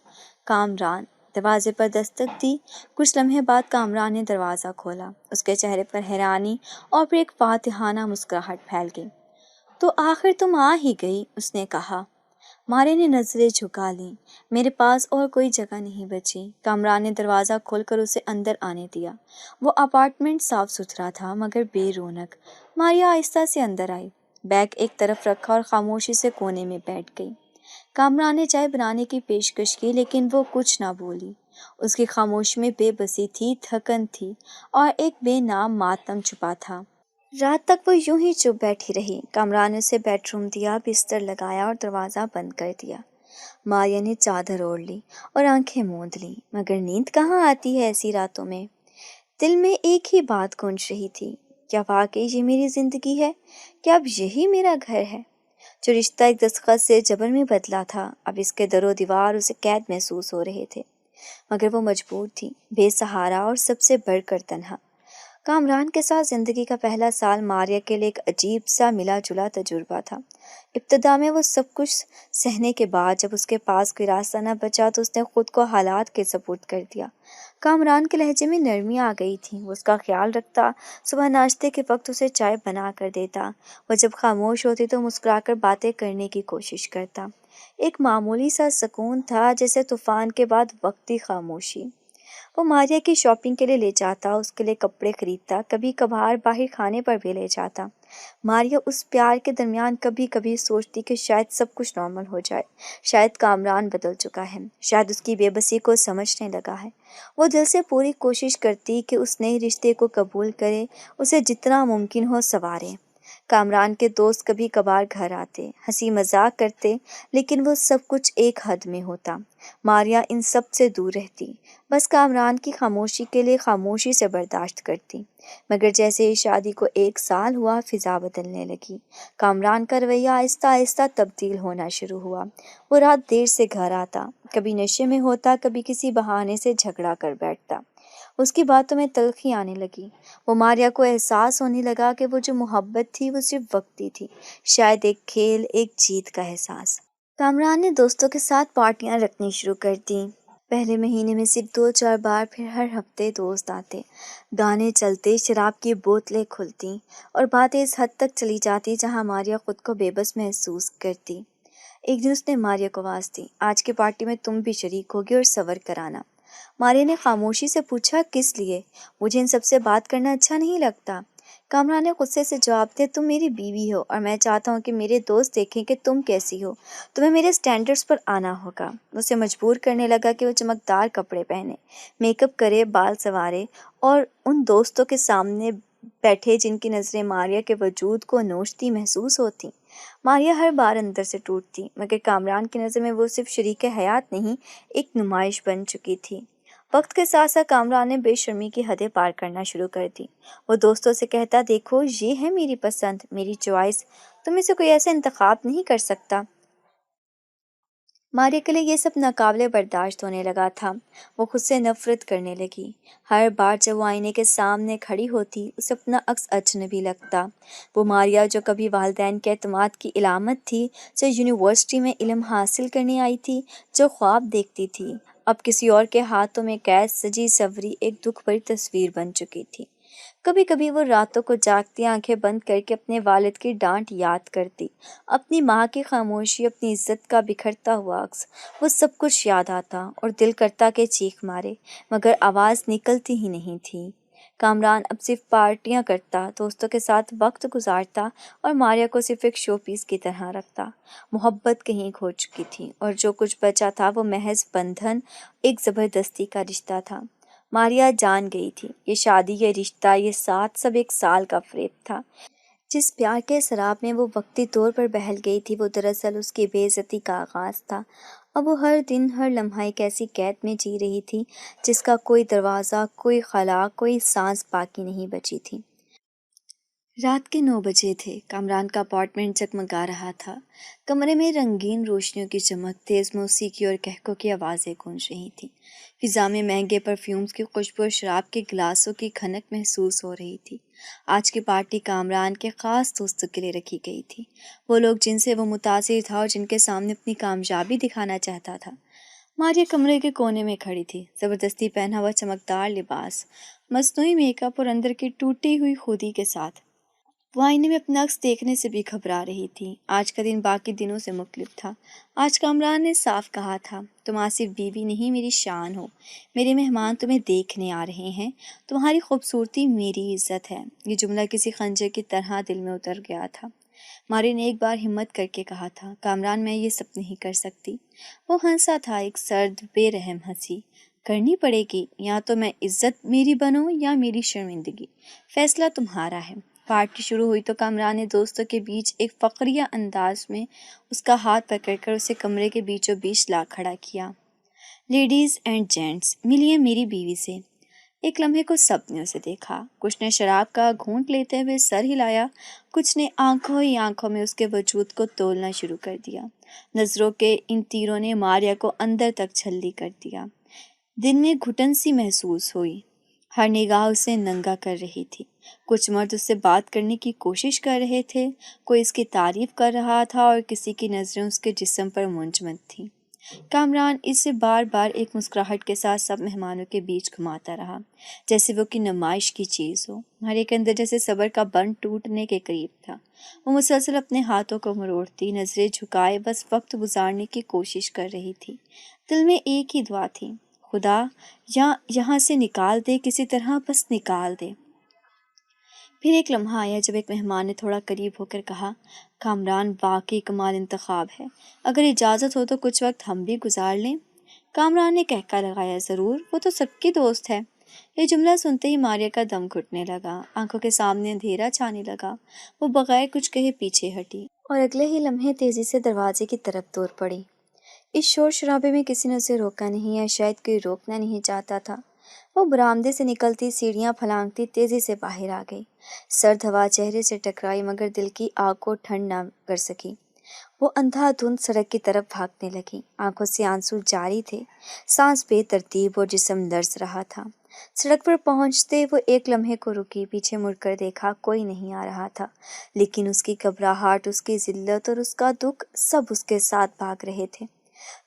کامران دروازے پر دستک دی۔ کچھ لمحے بعد کامران نے دروازہ کھولا۔ اس کے چہرے پر حیرانی اور پھر ایک فاتحانہ مسکراہٹ پھیل گئی۔ تو آخر تم آ ہی گئی، اس نے کہا۔ ماریا نے نظریں جھکا لیں۔ میرے پاس اور کوئی جگہ نہیں بچی۔ کامران نے دروازہ کھول کر اسے اندر آنے دیا۔ وہ اپارٹمنٹ صاف ستھرا تھا مگر بے رونق۔ ماریا آہستہ سے اندر آئی، بیگ ایک طرف رکھا اور خاموشی سے کونے میں بیٹھ گئی۔ کامران نے چائے بنانے کی پیشکش کی لیکن وہ کچھ نہ بولی۔ اس کی خاموشی میں بے بسی تھی، تھکن تھی اور ایک بے نام ماتم چھپا تھا۔ رات تک وہ یوں ہی چپ بیٹھی رہی۔ کامران نے اسے بیڈ روم دیا، بستر لگایا اور دروازہ بند کر دیا۔ ماریا نے چادر اوڑھ لی اور آنکھیں موند لیں، مگر نیند کہاں آتی ہے ایسی راتوں میں؟ دل میں ایک ہی بات گونج رہی تھی، کیا واقعی یہ میری زندگی ہے؟ کیا اب یہی میرا گھر ہے؟ جو رشتہ ایک دستخط سے جبر میں بدلا تھا، اب اس کے در و دیوار اسے قید محسوس ہو رہے تھے، مگر وہ مجبور تھی، بے سہارا اور سب سے بڑھ کر تنہا۔ کامران کے ساتھ زندگی کا پہلا سال ماریا کے لیے ایک عجیب سا ملا جلا تجربہ تھا۔ ابتدا میں وہ سب کچھ سہنے کے بعد جب اس کے پاس کوئی راستہ نہ بچا تو اس نے خود کو حالات کے سپرد کر دیا۔ کامران کے لہجے میں نرمی آ گئی تھی، وہ اس کا خیال رکھتا، صبح ناشتے کے وقت اسے چائے بنا کر دیتا، وہ جب خاموش ہوتی تو مسکرا کر باتیں کرنے کی کوشش کرتا۔ ایک معمولی سا سکون تھا، جیسے طوفان کے بعد وقتی خاموشی۔ وہ ماریا کی شاپنگ کے لیے لے جاتا، اس کے لیے کپڑے خریدتا، کبھی کبھار باہر کھانے پر بھی لے جاتا۔ ماریا اس پیار کے درمیان کبھی کبھی سوچتی کہ شاید سب کچھ نارمل ہو جائے، شاید کامران بدل چکا ہے، شاید اس کی بے بسی کو سمجھنے لگا ہے۔ وہ دل سے پوری کوشش کرتی کہ اس نئے رشتے کو قبول کرے، اسے جتنا ممکن ہو سنوارے۔ کامران کے دوست کبھی کبھار گھر آتے، ہنسی مذاق کرتے، لیکن وہ سب کچھ ایک حد میں ہوتا۔ ماریا ان سب سے دور رہتی، بس کامران کی خاموشی کے لیے خاموشی سے برداشت کرتی۔ مگر جیسے ہی شادی کو 1 سال ہوا، فضا بدلنے لگی۔ کامران کا رویہ آہستہ آہستہ تبدیل ہونا شروع ہوا۔ وہ رات دیر سے گھر آتا، کبھی نشے میں ہوتا، کبھی کسی بہانے سے جھگڑا کر بیٹھتا۔ اس کی باتوں میں تلخی آنے لگی۔ وہ ماریا کو احساس ہونے لگا کہ وہ جو محبت تھی وہ صرف وقتی تھی، شاید ایک کھیل، ایک جیت کا احساس۔ کامران نے دوستوں کے ساتھ پارٹیاں رکھنی شروع کر دیں۔ پہلے مہینے میں صرف 2-4 بار، پھر ہر ہفتے دوست آتے، گانے چلتے، شراب کی بوتلیں کھلتیں اور باتیں اس حد تک چلی جاتی جہاں ماریا خود کو بے بس محسوس کرتی۔ ایک دن اس نے ماریا کو آواز دی، آج کی پارٹی میں تم بھی شریک ہوگی اور صبر کرانا۔ ماریا نے خاموشی سے پوچھا، کس لیے؟ مجھے ان سب سے بات کرنا اچھا نہیں لگتا۔ کامران نے غصے سے جواب دیا، تم میری بیوی ہو اور میں چاہتا ہوں کہ میرے دوست دیکھیں کہ تم کیسی ہو۔ تمہیں میرے سٹینڈرڈز پر آنا ہوگا۔ اسے مجبور کرنے لگا کہ وہ چمکدار کپڑے پہنے، میک اپ کرے، بال سنوارے اور ان دوستوں کے سامنے بیٹھے جن کی نظریں ماریا کے وجود کو نوچتی محسوس ہوتی۔ ماریا ہر بار اندر سے ٹوٹتی، مگر کامران کی نظر میں وہ صرف شریک حیات نہیں، ایک نمائش بن چکی تھی۔ وقت کے ساتھ ساتھ کامران نے بے شرمی کی حدیں پار کرنا شروع کر دی۔ وہ دوستوں سے کہتا، دیکھو یہ ہے میری پسند، میری چوائس، تم میں سے کوئی ایسا انتخاب نہیں کر سکتا۔ ماریا کے لیے یہ سب ناقابل برداشت ہونے لگا تھا۔ وہ خود سے نفرت کرنے لگی۔ ہر بار جب وہ آئینے کے سامنے کھڑی ہوتی، اسے اپنا عکس اجنبی لگتا۔ وہ ماریا جو کبھی والدین کے اعتماد کی علامت تھی، جو یونیورسٹی میں علم حاصل کرنے آئی تھی، جو خواب دیکھتی تھی، اب کسی اور کے ہاتھوں میں قید سجی سوری ایک دکھ بھری تصویر بن چکی تھی۔ کبھی کبھی وہ راتوں کو جاگتی آنکھیں بند کر کے اپنے والد کی ڈانٹ یاد کرتی، اپنی ماں کی خاموشی، اپنی عزت کا بکھرتا ہوا عکس، وہ سب کچھ یاد آتا اور دل کرتا کہ چیخ مارے، مگر آواز نکلتی ہی نہیں تھی۔ کامران اب صرف پارٹیاں کرتا، دوستوں کے ساتھ وقت گزارتا اور ماریا کو صرف ایک شو پیس کی طرح رکھتا۔ محبت کہیں کھو چکی تھی اور جو کچھ بچا تھا وہ محض بندھن، ایک زبردستی کا رشتہ تھا۔ ماریا جان گئی تھی، یہ شادی، یہ رشتہ، یہ ساتھ سب ایک سال کا فریب تھا۔ جس پیار کے سراب میں وہ وقتی طور پر بہل گئی تھی، وہ دراصل اس کی بے عزتی کا آغاز تھا۔ اب وہ ہر دن، ہر لمحہ ایک ایسی قید میں جی رہی تھی جس کا کوئی دروازہ، کوئی خلا، کوئی سانس باقی نہیں بچی تھی۔ رات کے 9 بجے تھے۔ کامران کا اپارٹمنٹ جگمگا رہا تھا۔ کمرے میں رنگین روشنیوں کی چمک، تیز موسیقی اور قہقہ کی آوازیں گونج رہی تھیں۔ فضا میں مہنگے پرفیومز کی خوشبو اور شراب کے گلاسوں کی کھنک محسوس ہو رہی تھی۔ آج کی پارٹی کامران کے خاص دوستوں کے لیے رکھی گئی تھی، وہ لوگ جن سے وہ متاثر تھا اور جن کے سامنے اپنی کامیابی دکھانا چاہتا تھا۔ ماریا کمرے کے کونے میں کھڑی تھی، زبردستی پہنا ہوا چمکدار لباس، مصنوعی میک اپ اور اندر کی ٹوٹی ہوئی خودی کے ساتھ۔ وہ آئینے میں اپنا عکس دیکھنے سے بھی گھبرا رہی تھی۔ آج کا دن باقی دنوں سے مختلف تھا۔ آج کامران نے صاف کہا تھا، تم آج صرف بیوی نہیں، میری شان ہو۔ میرے مہمان تمہیں دیکھنے آ رہے ہیں، تمہاری خوبصورتی میری عزت ہے۔ یہ جملہ کسی خنجر کی طرح دل میں اتر گیا تھا۔ ماری نے ایک بار ہمت کر کے کہا تھا، کامران میں یہ سب نہیں کر سکتی۔ وہ ہنسا تھا، ایک سرد بے رحم ہنسی۔ کرنی پڑے گی، یا تو میں عزت میری بنو یا میری شرمندگی، فیصلہ تمہارا ہے۔ پارٹی شروع ہوئی تو کامران نے دوستوں کے بیچ ایک فقریہ انداز میں اس کا ہاتھ پکڑ کر اسے کمرے کے بیچوں بیچ لا کھڑا کیا۔ لیڈیز اینڈ جینٹس، ملیے میری بیوی سے۔ ایک لمحے کو سب نے اسے دیکھا۔ کچھ نے شراب کا گھونٹ لیتے ہوئے سر ہلایا، کچھ نے آنکھوں ہی آنکھوں میں اس کے وجود کو تولنا شروع کر دیا۔ نظروں کے ان تیروں نے ماریا کو اندر تک چھلنی کر دیا۔ دل میں گھٹن سی محسوس ہوئی، ہر نگاہ اسے ننگا کر رہی تھی۔ کچھ مرد اس سے بات کرنے کی کوشش کر رہے تھے، کوئی اس کی تعریف کر رہا تھا اور کسی کی نظریں اس کے جسم پر منجمد تھیں۔ کامران اسے بار بار ایک مسکراہٹ کے ساتھ سب مہمانوں کے بیچ گھماتا رہا، جیسے وہ کی نمائش کی چیز ہو۔ ماریا کے اندر جیسے صبر کا بند ٹوٹنے کے قریب تھا۔ وہ مسلسل اپنے ہاتھوں کو مروڑتی، نظریں جھکائے بس وقت گزارنے کی کوشش کر رہی تھی۔ دل میں ایک ہی دعا تھی، خدا یا یہاں سے نکال دے، کسی طرح بس نکال دے۔ پھر ایک لمحہ آیا جب ایک مہمان نے تھوڑا قریب ہو کر کہا، کامران واقعی کمال انتخاب ہے، اگر اجازت ہو تو کچھ وقت ہم بھی گزار لیں۔ کامران نے کہکا لگایا، ضرور، وہ تو سب کی دوست ہے۔ یہ جملہ سنتے ہی ماریا کا دم گھٹنے لگا، آنکھوں کے سامنے اندھیرا چھانے لگا۔ وہ بغیر کچھ کہے پیچھے ہٹی اور اگلے ہی لمحے تیزی سے دروازے کی طرف دور پڑی۔ اس شور شرابے میں کسی نے اسے روکا نہیں، یا شاید کوئی روکنا نہیں چاہتا تھا۔ وہ برآمدے سے نکلتی، سیڑھیاں پھلانگتی تیزی سے باہر آ گئی۔ سرد ہوا چہرے سے ٹکرائی مگر دل کی آگ کو ٹھنڈ نہ کر سکی۔ وہ اندھا دھند سڑک کی طرف بھاگنے لگی، آنکھوں سے آنسو جاری تھے، سانس بے ترتیب اور جسم لرز رہا تھا۔ سڑک پر پہنچتے وہ ایک لمحے کو رکی، پیچھے مڑ کر دیکھا، کوئی نہیں آ رہا تھا، لیکن اس کی گھبراہٹ، اس کی ذلت اور اس کا دکھ سب اس کے ساتھ بھاگ رہے تھے۔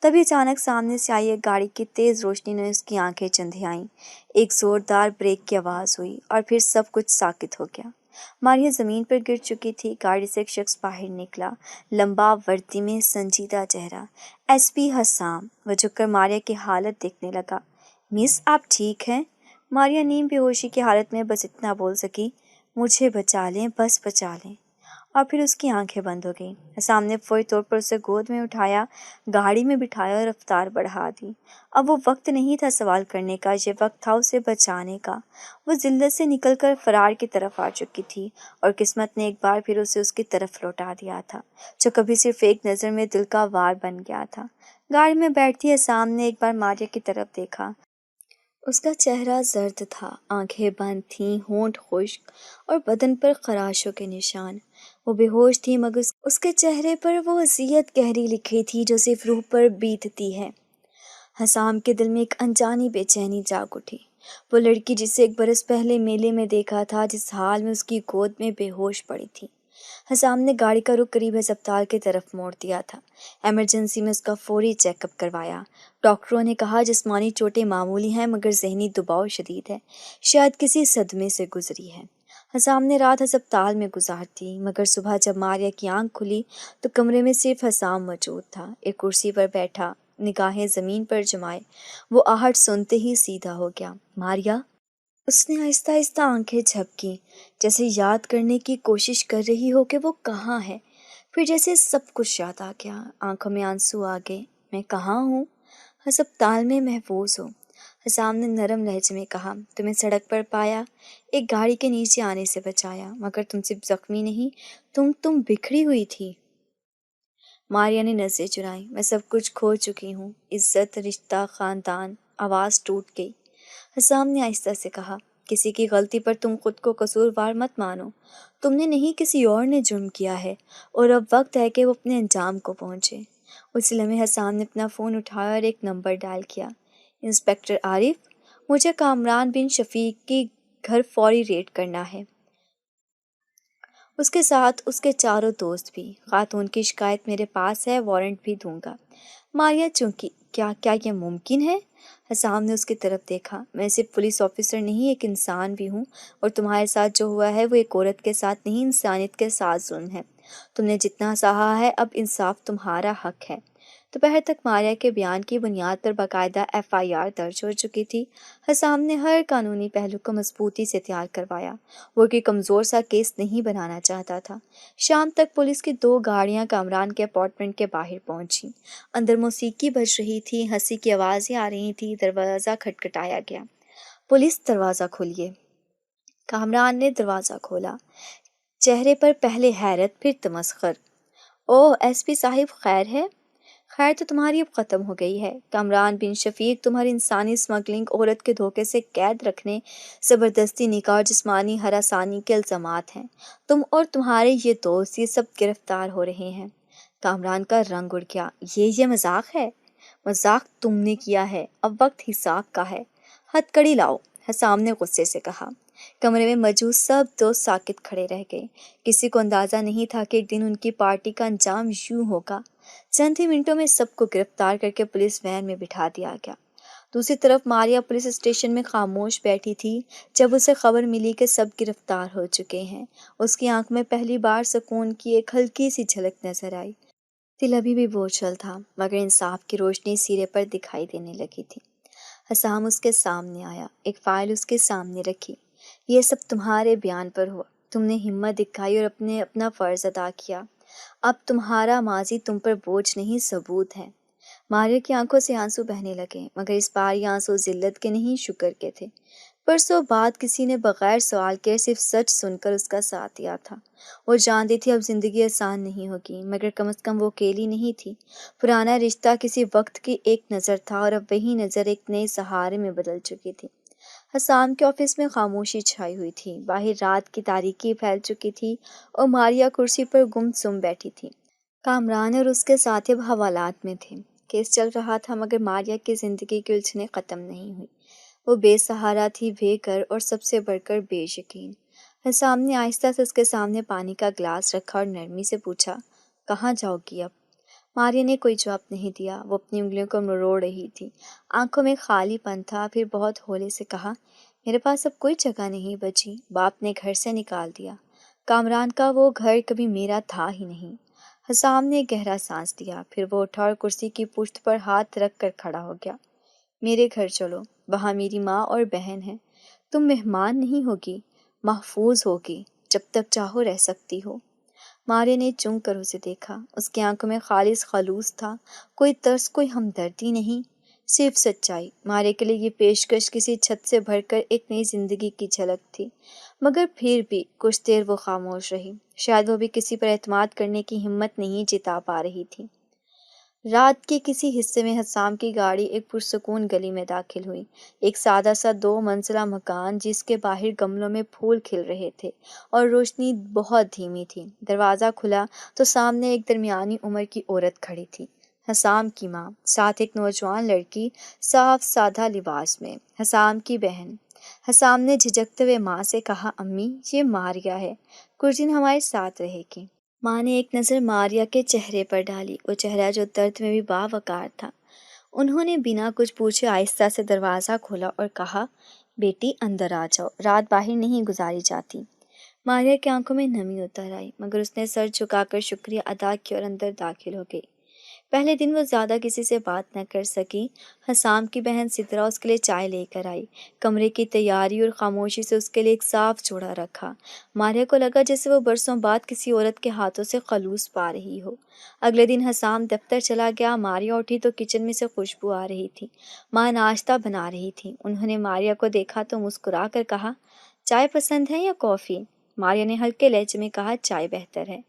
تبھی اچانک سامنے سے آئی ایک گاڑی کی تیز روشنی نے اس کی آنکھیں چندھیائیں، ایک زوردار بریک کی آواز ہوئی اور پھر سب کچھ ساکت ہو گیا۔ ماریا زمین پر گر چکی تھی۔ گاڑی سے ایک شخص باہر نکلا، لمبا، وردی میں، سنجیدہ چہرہ، ایس پی حسام۔ وہ جھک کر ماریا کی حالت دیکھنے لگا۔ مس آپ ٹھیک ہیں؟ ماریا نیم بے ہوشی کی حالت میں بس اتنا بول سکی، مجھے بچا لیں، بس بچا لیں، اور پھر اس کی آنکھیں بند ہو گئیں۔ حسام نے فوری طور پر اسے گود میں اٹھایا، گاڑی میں بٹھایا اور رفتار بڑھا دی۔ اب وہ وقت نہیں تھا سوال کرنے کا، یہ وقت تھا اسے بچانے کا۔ وہ ذلت سے نکل کر فرار کی طرف آ چکی تھی، اور قسمت نے ایک بار پھر اسے اس کی طرف لوٹا دیا تھا، جو کبھی صرف ایک نظر میں دل کا وار بن گیا تھا۔ گاڑی میں بیٹھتی حسام نے ایک بار ماریا کی طرف دیکھا۔ اس کا چہرہ زرد تھا، آنکھیں بند تھیں، ہونٹ خشک اور بدن پر خراشوں کے نشان۔ وہ بے ہوش تھی، مگر اس کے چہرے پر وہ اذیت گہری لکھی تھی جو صرف روح پر بیتتی ہے۔ حسام کے دل میں ایک انجانی بے چینی جاگ اٹھی۔ وہ لڑکی جسے ایک برس پہلے میلے میں دیکھا تھا، جس حال میں اس کی گود میں بے ہوش پڑی تھی۔ حسام نے گاڑی کا رخ قریب ہسپتال کی طرف موڑ دیا تھا۔ ایمرجنسی میں اس کا فوری چیک اپ کروایا۔ ڈاکٹروں نے کہا جسمانی چوٹیں معمولی ہیں، مگر ذہنی دباؤ شدید ہے، شاید کسی صدمے سے گزری ہے۔ حسام نے رات ہسپتال میں گزار دی، مگر صبح جب ماریا کی آنکھ کھلی تو کمرے میں صرف حسام موجود تھا، ایک کرسی پر بیٹھا، نگاہیں زمین پر جمائے۔ وہ آہٹ سنتے ہی سیدھا ہو گیا۔ ماریا؟ اس نے آہستہ آہستہ آنکھیں جھپکیں، جیسے یاد کرنے کی کوشش کر رہی ہو کہ وہ کہاں ہے۔ پھر جیسے سب کچھ یاد آ گیا، آنکھوں میں آنسو آ گئے۔ میں کہاں ہوں؟ ہسپتال میں محفوظ ہو، حسام نے نرم لہجے میں کہا۔ تمہیں سڑک پر پایا، ایک گاڑی کے نیچے آنے سے بچایا، مگر تم صرف زخمی نہیں، تم بکھری ہوئی تھی۔ ماریا نے نظریں چرائیں۔ میں سب کچھ کھو چکی ہوں، عزت، رشتہ، خاندان۔ آواز ٹوٹ گئی۔ حسام نے آہستہ سے کہا، کسی کی غلطی پر تم خود کو قصوروار مت مانو، تم نے نہیں کسی اور نے جرم کیا ہے، اور اب وقت ہے کہ وہ اپنے انجام کو پہنچے۔ اس لمحے حسام نے اپنا فون اٹھایا اور ایک نمبر ڈائل کیا۔ انسپکٹر عارف، مجھے کامران بن شفیق کی گھر فوری ریڈ کرنا ہے۔ اس کے ساتھ اس کے چاروں دوست بھی۔ خاتون کی شکایت میرے پاس ہے، وارنٹ بھی دوں گا۔ ماریا چونکی، کیا یہ ممکن ہے؟ حسام نے اس کی طرف دیکھا۔ میں صرف پولیس آفیسر نہیں، ایک انسان بھی ہوں، اور تمہارے ساتھ جو ہوا ہے وہ ایک عورت کے ساتھ نہیں، انسانیت کے ساتھ ظلم ہے۔ تم نے جتنا سہا ہے، اب انصاف تمہارا حق ہے۔ دوپہر تک ماریا کے بیان کی بنیاد پر باقاعدہ FIR درج ہو چکی تھی۔ حسام نے ہر قانونی پہلو کو مضبوطی سے تیار کروایا۔ وہ کوئی کمزور سا کیس نہیں بنانا چاہتا تھا۔ شام تک پولیس کی 2 گاڑیاں کامران کے اپارٹمنٹ کے باہر پہنچیں۔ اندر موسیقی بج رہی تھی، ہنسی کی آوازیں آ رہی تھیں، دروازہ کھٹکھٹایا گیا۔ پولیس، دروازہ کھولیے۔ کامران نے دروازہ کھولا، چہرے پر پہلے حیرت، پھر تمسخر۔ اوہ SP صاحب، خیر ہے؟ خیر تو تمہاری اب ختم ہو گئی ہے۔ کامران بن شفیق، تمہاری انسانی اسمگلنگ، عورت کے دھوکے سے قید رکھنے، زبردستی نکاح اور جسمانی ہراسانی کے الزامات ہیں۔ تم اور تمہارے یہ دوست، یہ سب گرفتار ہو رہے ہیں۔ کامران کا رنگ اڑ گیا۔ یہ مذاق ہے؟ مذاق تم نے کیا ہے، اب وقت حساب کا ہے۔ ہتھ کڑی لاؤ، حسام نے غصے سے کہا۔ کمرے میں موجود سب دوست ساکت کھڑے رہ گئے۔ کسی کو اندازہ نہیں تھا کہ ایک دن ان کی پارٹی کا انجام یوں ہوگا۔ چند ہی منٹوں میں سب کو گرفتار کر کے پولیس وین میں بٹھا دیا گیا۔ دوسری طرف ماریا پولیس اسٹیشن میں خاموش بیٹھی تھی۔ جب اسے خبر ملی کہ سب گرفتار ہو چکے ہیں، اس کی آنکھ میں پہلی بار سکون کی ایک ہلکی سی جھلک نظر آئی۔ دل ابھی بھی بوجھل تھا، مگر انصاف کی روشنی سیرے پر دکھائی دینے لگی تھی۔ حسام اس کے سامنے آیا، ایک فائل اس کے سامنے رکھی۔ یہ سب تمہارے بیان پر ہوا، تم نے ہمت دکھائی اور اپنا فرض ادا کیا۔ اب تمہارا ماضی تم پر بوجھ نہیں، ثبوت ہے۔ ماریا کی آنکھوں سے آنسو بہنے لگے، مگر اس بار یہ آنسو ذلت کے نہیں، شکر کے تھے۔ برسوں بعد کسی نے بغیر سوال کے صرف سچ سن کر اس کا ساتھ دیا تھا۔ وہ جانتی تھی اب زندگی آسان نہیں ہوگی، مگر کم از کم وہ اکیلی نہیں تھی۔ پرانا رشتہ کسی وقت کی ایک نظر تھا، اور اب وہی نظر ایک نئے سہارے میں بدل چکی تھی۔ حسام کے آفس میں خاموشی چھائی ہوئی تھی، باہر رات کی تاریکی پھیل چکی تھی، اور ماریا کرسی پر گم سم بیٹھی تھی۔ کامران اور اس کے ساتھی اب حوالات میں تھے۔ کیس چل رہا تھا، مگر ماریا کی زندگی کی الجھنیں ختم نہیں ہوئی۔ وہ بے سہارا تھی، بے گھر، اور سب سے بڑھ کر بے یقین۔ حسام نے آہستہ سے اس کے سامنے پانی کا گلاس رکھا اور نرمی سے پوچھا، کہاں جاؤ گی اب؟ ماریا نے کوئی جواب نہیں دیا۔ وہ اپنی انگلیوں کو مروڑ رہی تھی، آنکھوں میں خالی پن تھا۔ پھر بہت ہولے سے کہا، میرے پاس اب کوئی جگہ نہیں بچی، باپ نے گھر سے نکال دیا۔ کامران کا وہ گھر کبھی میرا تھا ہی نہیں۔ حسام نے گہرا سانس لیا، پھر وہ اٹھا اور کرسی کی پشت پر ہاتھ رکھ کر کھڑا ہو گیا۔ میرے گھر چلو، وہاں میری ماں اور بہن ہیں۔ تم مہمان نہیں ہوگی، محفوظ ہوگی، جب تک چاہو رہ سکتی ہو۔ ماریا نے چونک کر اسے دیکھا۔ اس کی آنکھوں میں خالص خلوص تھا، کوئی ترس، کوئی ہمدردی نہیں، صرف سچائی۔ ماریا کے لیے یہ پیشکش کسی چھت سے بھر کر ایک نئی زندگی کی جھلک تھی، مگر پھر بھی کچھ دیر وہ خاموش رہی۔ شاید وہ بھی کسی پر اعتماد کرنے کی ہمت نہیں جتا پا رہی تھی۔ رات کے کسی حصے میں حسام کی گاڑی ایک پرسکون گلی میں داخل ہوئی۔ ایک سادہ سا 2 منزلہ مکان جس کے باہر گملوں میں پھول کھل رہے تھے اور روشنی بہت دھیمی تھی۔ دروازہ کھلا تو سامنے ایک درمیانی عمر کی عورت کھڑی تھی، حسام کی ماں، ساتھ ایک نوجوان لڑکی صاف سادہ لباس میں، حسام کی بہن۔ حسام نے جھجکتے ہوئے ماں سے کہا، امی، یہ ماریا ہے، کچھ دن ہمارے ساتھ رہے گی۔ ماں نے ایک نظر ماریا کے چہرے پر ڈالی، وہ چہرہ جو درد میں بھی باوقار تھا۔ انہوں نے بنا کچھ پوچھے آہستہ سے دروازہ کھولا اور کہا، بیٹی اندر آ جاؤ، رات باہر نہیں گزاری جاتی۔ ماریا کی آنکھوں میں نمی اتر آئی، مگر اس نے سر جھکا کر شکریہ ادا کیا اور اندر داخل ہو گئی۔ پہلے دن وہ زیادہ کسی سے بات نہ کر سکی۔ حسام کی بہن سدرا اس کے لیے چائے لے کر آئی، کمرے کی تیاری اور خاموشی سے اس کے لیے ایک صاف جوڑا رکھا۔ ماریا کو لگا جیسے وہ برسوں بعد کسی عورت کے ہاتھوں سے خلوص پا رہی ہو۔ اگلے دن حسام دفتر چلا گیا۔ ماریا اٹھی تو کچن میں سے خوشبو آ رہی تھی، ماں ناشتہ بنا رہی تھی۔ انہوں نے ماریا کو دیکھا تو مسکرا کر کہا، چائے پسند ہے یا کافی؟ ماریا نے ہلکے لہجے میں کہا، چائے بہتر ہے۔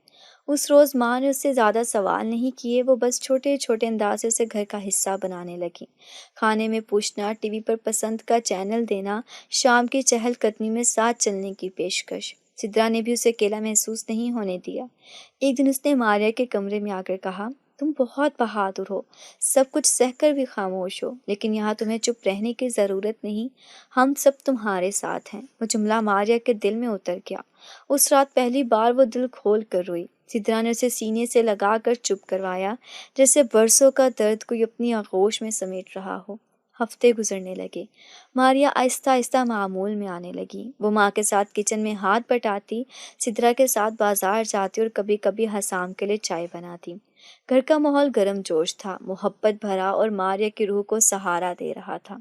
اس روز ماں نے اس سے زیادہ سوال نہیں کیے، وہ بس چھوٹے چھوٹے انداز سے اسے گھر کا حصہ بنانے لگی۔ کھانے میں پوچھنا، ٹی وی پر پسند کا چینل دینا، شام کی چہل قدمی میں ساتھ چلنے کی پیشکش۔ سدرا نے بھی اسے اکیلا محسوس نہیں ہونے دیا۔ ایک دن اس نے ماریا کے کمرے میں آ کر کہا، تم بہت بہادر ہو، سب کچھ سہ کر بھی خاموش ہو، لیکن یہاں تمہیں چپ رہنے کی ضرورت نہیں، ہم سب تمہارے ساتھ ہیں۔ وہ جملہ ماریا کے دل میں اتر گیا۔ اس رات پہلی بار وہ دل کھول کر روئی۔ سدرا نے اسے سینے سے لگا کر چپ کروایا، جیسے برسوں کا درد کوئی اپنی آغوش میں سمیٹ رہا ہو۔ ہفتے گزرنے لگے۔ ماریا آہستہ آہستہ معمول میں آنے لگی۔ وہ ماں کے ساتھ کچن میں ہاتھ بٹاتی، سدرا کے ساتھ بازار جاتی اور کبھی کبھی حسام کے لیے چائے بناتی۔ گھر کا ماحول گرم جوش تھا، محبت بھرا اور ماریا کی روح کو سہارا دے رہا تھا۔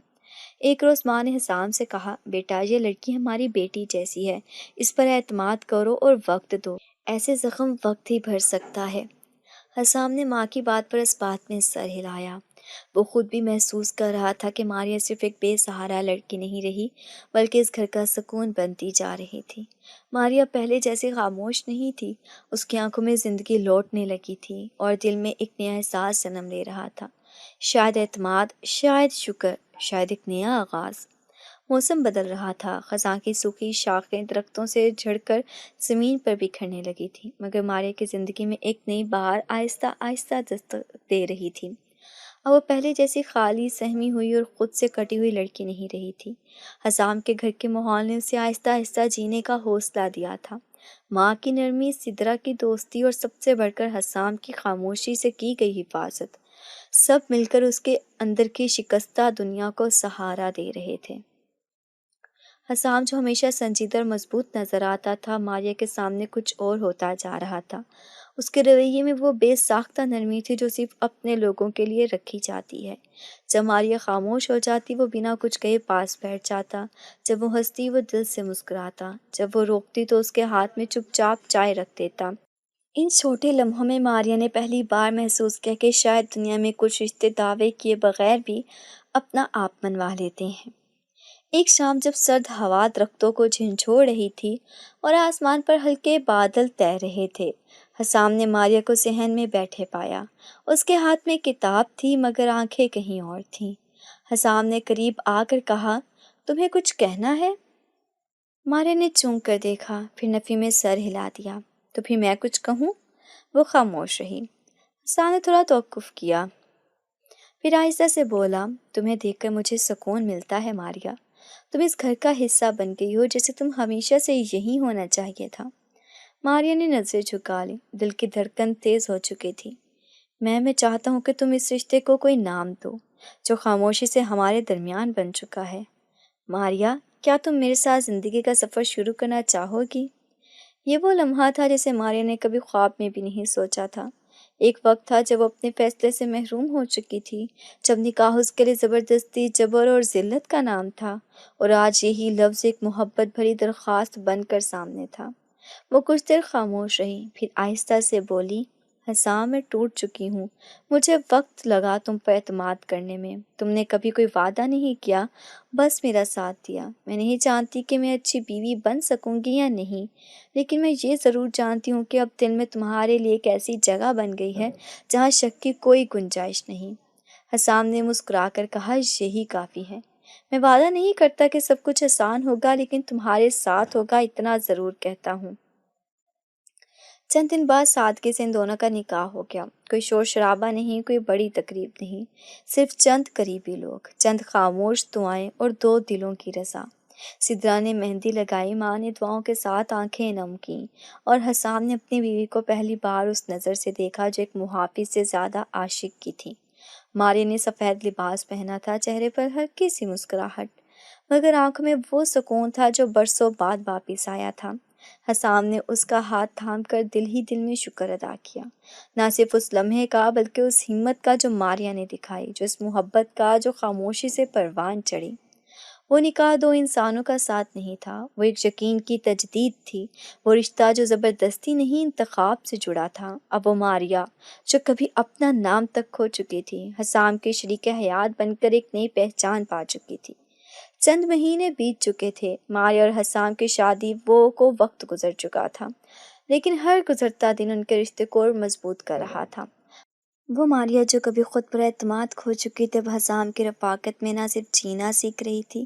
ایک روز ماں نے حسام سے کہا، بیٹا، یہ لڑکی ہماری بیٹی جیسی ہے، اس پر اعتماد کرو اور وقت دو، ایسے زخم وقت ہی بھر سکتا ہے۔ حسام نے ماں کی بات پر اس بات میں سر ہلایا۔ وہ خود بھی محسوس کر رہا تھا کہ ماریا صرف ایک بے سہارا لڑکی نہیں رہی، بلکہ اس گھر کا سکون بنتی جا رہی تھی۔ ماریا پہلے جیسی خاموش نہیں تھی، اس کی آنکھوں میں زندگی لوٹنے لگی تھی اور دل میں ایک نیا احساس جنم لے رہا تھا، شاید اعتماد، شاید شکر، شاید ایک نیا آغاز۔ موسم بدل رہا تھا، خزاں کی سوکھی شاخیں درختوں سے جھڑ کر زمین پر بکھرنے لگی تھی، مگر ماریا کی زندگی میں ایک نئی بہار آہستہ آہستہ دستک دے رہی تھی۔ اب وہ پہلے جیسی خالی، سہمی ہوئی اور خود سے کٹی ہوئی لڑکی نہیں رہی تھی۔ حسام کے گھر کے ماحول نے اسے آہستہ آہستہ جینے کا حوصلہ دیا تھا۔ ماں کی نرمی، سدرا کی دوستی اور سب سے بڑھ کر حسام کی خاموشی سے کی گئی حفاظت، سب مل کر اس کے اندر کی شکستہ دنیا کو سہارا دے رہے تھے۔ حسام جو ہمیشہ سنجیدہ اور مضبوط نظر آتا تھا، ماریا کے سامنے کچھ اور ہوتا جا رہا تھا۔ اس کے رویے میں وہ بے ساختہ نرمی تھی جو صرف اپنے لوگوں کے لیے رکھی جاتی ہے۔ جب ماریا خاموش ہو جاتی، وہ بنا کچھ کہے پاس بیٹھ جاتا، جب وہ ہنستی وہ دل سے مسکراتا، جب وہ روکتی تو اس کے ہاتھ میں چپ چاپ چائے رکھ دیتا۔ ان چھوٹے لمحوں میں ماریا نے پہلی بار محسوس کیا کہ شاید دنیا میں کچھ رشتے دعوے کیے بغیر بھی اپنا آپ منوا لیتے ہیں۔ ایک شام جب سرد ہوا درختوں کو جھنجھوڑ رہی تھی اور آسمان پر ہلکے بادل تیر رہے تھے، حسام نے ماریا کو صحن میں بیٹھے پایا۔ اس کے ہاتھ میں کتاب تھی، مگر آنکھیں کہیں اور تھیں۔ حسام نے قریب آ کر کہا، تمہیں کچھ کہنا ہے؟ ماریا نے چونک کر دیکھا، پھر نفی میں سر ہلا دیا۔ تو پھر میں کچھ کہوں؟ وہ خاموش رہی۔ حسام نے تھوڑا توقف کیا، پھر آہستہ سے بولا، تمہیں دیکھ کر مجھے سکون ملتا ہے ماریا، تم اس گھر کا حصہ بن گئی ہو جیسے تم ہمیشہ سے یہی ہونا چاہیے تھا۔ ماریا نے نظریں جھکا لی، دل کی دھڑکن تیز ہو چکی تھی۔ میں چاہتا ہوں کہ تم اس رشتے کو کوئی نام دو جو خاموشی سے ہمارے درمیان بن چکا ہے۔ ماریا، کیا تم میرے ساتھ زندگی کا سفر شروع کرنا چاہو گی؟ یہ وہ لمحہ تھا جسے ماریا نے کبھی خواب میں بھی نہیں سوچا تھا۔ ایک وقت تھا جب وہ اپنے فیصلے سے محروم ہو چکی تھی، جب نکاح اس کے لیے زبردستی، جبر اور ذلت کا نام تھا، اور آج یہی لفظ ایک محبت بھری درخواست بن کر سامنے تھا۔ وہ کچھ دیر خاموش رہی، پھر آہستہ سے بولی، ہسا میں ٹوٹ چکی ہوں، مجھے وقت لگا تم پر اعتماد کرنے میں، تم نے کبھی کوئی وعدہ نہیں کیا، بس میرا ساتھ دیا۔ میں نہیں جانتی کہ میں اچھی بیوی بن سکوں گی یا نہیں، لیکن میں یہ ضرور جانتی ہوں کہ اب دل میں تمہارے لیے ایک ایسی جگہ بن گئی ہے جہاں شک کی کوئی گنجائش نہیں۔ حسام نے مسکرا کر کہا، یہی کافی ہے۔ میں وعدہ نہیں کرتا کہ سب کچھ آسان ہوگا، لیکن تمہارے ساتھ ہوگا اتنا ضرور کہتا ہوں۔ چند دن بعد سادگی سے ان دونوں کا نکاح ہو گیا۔ کوئی شور شرابہ نہیں، کوئی بڑی تقریب نہیں، صرف چند قریبی لوگ، چند خاموش دعائیں اور دو دلوں کی رضا۔ سدرا نے مہندی لگائی، ماں نے دعاؤں کے ساتھ آنکھیں نم کیں، اور حسام نے اپنی بیوی کو پہلی بار اس نظر سے دیکھا جو ایک محافظ سے زیادہ عاشق کی تھی۔ ماریا نے سفید لباس پہنا تھا، چہرے پر ہلکی سی مسکراہٹ، مگر آنکھوں میں وہ سکون تھا جو برسوں بعد واپس آیا تھا۔ حسام نے اس کا ہاتھ تھام کر دل ہی دل میں شکر ادا کیا، نہ صرف اس لمحے کا بلکہ اس ہمت کا جو ماریا نے دکھائی، جو اس محبت کا جو خاموشی سے پروان چڑھی۔ وہ نکاح دو انسانوں کا ساتھ نہیں تھا، وہ ایک یقین کی تجدید تھی، وہ رشتہ جو زبردستی نہیں انتخاب سے جڑا تھا۔ اب وہ ماریا جو کبھی اپنا نام تک کھو چکی تھی، حسام کے شریک حیات بن کر ایک نئی پہچان پا چکی تھی۔ چند مہینے بیت چکے تھے، ماریا اور حسام کی شادی وہ کو وقت گزر چکا تھا، لیکن ہر گزرتا دن ان کے رشتے کو اور مضبوط کر رہا تھا۔ وہ ماریا جو کبھی خود پر اعتماد کھو چکی تھی، اب حسام کی رفاقت میں نہ صرف جینا سیکھ رہی تھی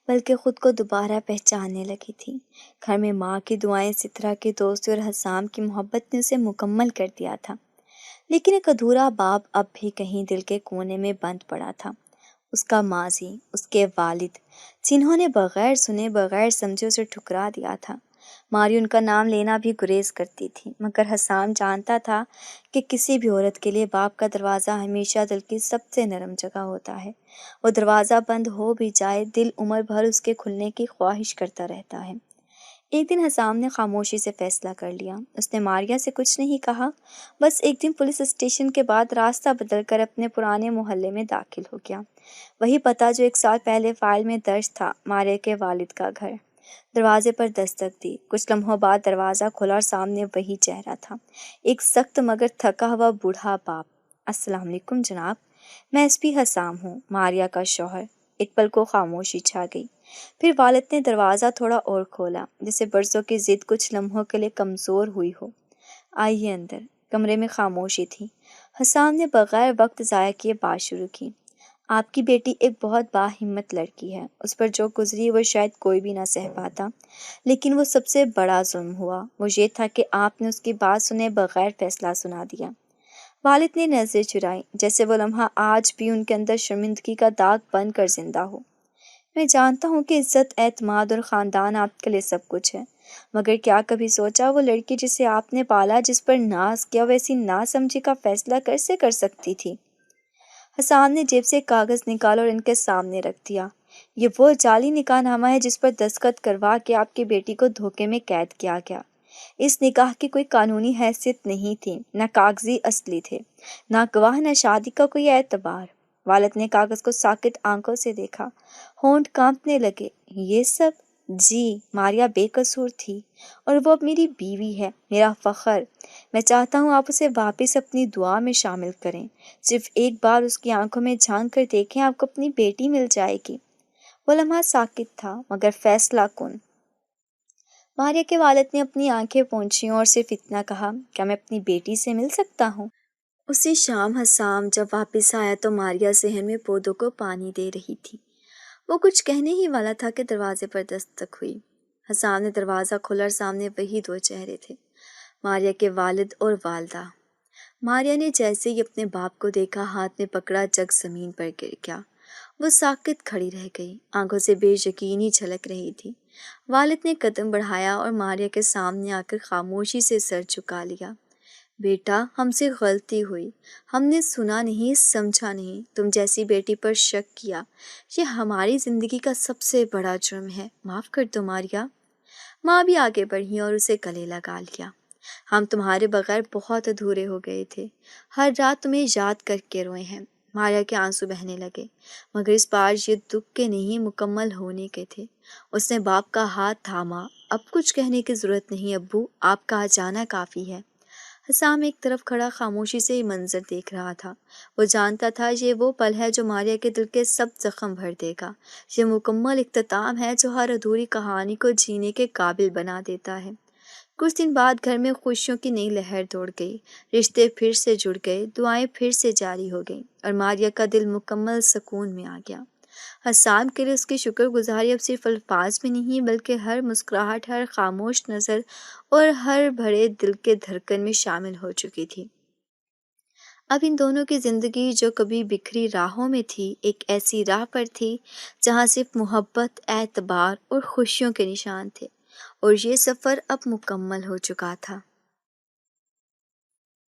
بلکہ خود کو دوبارہ پہچاننے لگی تھی۔ گھر میں ماں کی دعائیں، سترا کی دوستی اور حسام کی محبت نے اسے مکمل کر دیا تھا، لیکن ایک ادھورا باب اب بھی کہیں دل کے کونے میں بند پڑا تھا۔ اس کا ماضی، اس کے والد، جنہوں نے بغیر سنے بغیر سمجھے اسے ٹھکرا دیا تھا۔ ماری ان کا نام لینا بھی گریز کرتی تھی، مگر حسام جانتا تھا کہ کسی بھی عورت کے لیے باپ کا دروازہ ہمیشہ دل کی سب سے نرم جگہ ہوتا ہے۔ وہ دروازہ بند ہو بھی جائے، دل عمر بھر اس کے کھلنے کی خواہش کرتا رہتا ہے۔ ایک دن حسام نے خاموشی سے فیصلہ کر لیا۔ اس نے ماریا سے کچھ نہیں کہا، بس ایک دن پولیس اسٹیشن کے بعد راستہ بدل کر اپنے پرانے محلے میں داخل ہو گیا۔ وہی پتہ جو 1 سال پہلے فائل میں درج تھا، ماریا کے والد کا گھر۔ دروازے پر دستک دی، کچھ لمحوں بعد دروازہ کھلا اور سامنے وہی چہرہ تھا، ایک سخت مگر تھکا ہوا بوڑھا باپ۔ السلام علیکم جناب، میں ایس پی حسام ہوں، ماریا کا شوہر۔ ایک پل کو خاموشی چھا گئی، پھر والد نے دروازہ تھوڑا اور کھولا، جیسے برسوں کی ضد کچھ لمحوں کے لیے کمزور ہوئی ہو۔ آئیے اندر۔ کمرے میں خاموشی تھی۔ حسام نے بغیر وقت ضائع کیے بات شروع کی۔ آپ کی بیٹی ایک بہت باہمت لڑکی ہے، اس پر جو گزری وہ شاید کوئی بھی نہ سہ پاتا، لیکن وہ سب سے بڑا ظلم ہوا، وہ یہ تھا کہ آپ نے اس کی بات سنے بغیر فیصلہ سنا دیا۔ والد نے نظریں چرائیں، جیسے وہ لمحہ آج بھی ان کے اندر شرمندگی کا داغ بن کر زندہ ہو۔ میں جانتا ہوں کہ عزت، اعتماد اور خاندان آپ کے لیے سب کچھ ہے، مگر کیا کبھی سوچا وہ لڑکی جسے آپ نے پالا، جس پر ناز کیا، ویسی ناسمجھی کا فیصلہ کیسے کر سکتی تھی؟ حسام نے جیب سے ایک کاغذ نکالا اور ان کے سامنے رکھ دیا۔ یہ وہ جعلی نکاح نامہ ہے جس پر دستخط کروا کے آپ کی بیٹی کو دھوکے میں قید کیا گیا۔ اس نکاح کی کوئی قانونی حیثیت نہیں تھی، نہ کاغذی اصلی تھے، نہ گواہ، نہ شادی کا کوئی اعتبار۔ والد نے کاغذ کو ساکت آنکھوں سے دیکھا، ہونٹ کانپنے لگے۔ یہ سب؟ جی، ماریا بے قصور تھی، اور وہ اب میری بیوی ہے، میرا فخر۔ میں چاہتا ہوں آپ اسے واپس اپنی دعا میں شامل کریں، صرف ایک بار اس کی آنکھوں میں جھانک کر دیکھیں، آپ کو اپنی بیٹی مل جائے گی۔ وہ لمحہ ساکت تھا، مگر فیصلہ کن۔ ماریا کے والد نے اپنی آنکھیں پونچھیں اور صرف اتنا کہا، کیا میں اپنی بیٹی سے مل سکتا ہوں؟ اسی شام حسام جب واپس آیا تو ماریا صحن میں پودوں کو پانی دے رہی تھی۔ وہ کچھ کہنے ہی والا تھا کہ دروازے پر دستک ہوئی۔ حسام نے دروازہ کھولا اور سامنے وہی دو چہرے تھے، ماریا کے والد اور والدہ۔ ماریا نے جیسے ہی اپنے باپ کو دیکھا، ہاتھ میں پکڑا جگ زمین پر گر گیا۔ وہ ساکت کھڑی رہ گئی، آنکھوں سے بے یقینی جھلک رہی تھی۔ والد نے قدم بڑھایا اور ماریا کے سامنے آ کر خاموشی سے سر جھکا لیا۔ بیٹا، ہم سے غلطی ہوئی، ہم نے سنا نہیں، سمجھا نہیں، تم جیسی بیٹی پر شک کیا، یہ ہماری زندگی کا سب سے بڑا جرم ہے، معاف کر دو ماریا۔ ماں بھی آگے بڑھی اور اسے گلے لگا لیا۔ ہم تمہارے بغیر بہت ادھورے ہو گئے تھے، ہر رات تمہیں یاد کر کے روئے ہیں۔ ماریا کے آنسو بہنے لگے، مگر اس بار یہ دکھ کے نہیں، مکمل ہونے کے تھے۔ اس نے باپ کا ہاتھ تھاما۔ اب کچھ کہنے کی ضرورت نہیں ابو، آپ کا جانا کافی ہے۔ حسام ایک طرف کھڑا خاموشی سے یہ منظر دیکھ رہا تھا۔ وہ جانتا تھا یہ وہ پل ہے جو ماریا کے دل کے سب زخم بھر دے گا۔ یہ مکمل اختتام ہے جو ہر ادھوری کہانی کو جینے کے قابل بنا دیتا ہے۔ کچھ دن بعد گھر میں خوشیوں کی نئی لہر دوڑ گئی، رشتے پھر سے جڑ گئے، دعائیں پھر سے جاری ہو گئیں، اور ماریا کا دل مکمل سکون میں آ گیا۔ حسام کے لیے اس کی شکر گزاری اب صرف الفاظ میں نہیں، بلکہ ہر مسکراہٹ، ہر خاموش نظر اور ہر بھرے دل کے دھڑکن میں شامل ہو چکی تھی۔ اب ان دونوں کی زندگی جو کبھی بکھری راہوں میں تھی، ایک ایسی راہ پر تھی جہاں صرف محبت، اعتبار اور خوشیوں کے نشان تھے، اور یہ سفر اب مکمل ہو چکا تھا۔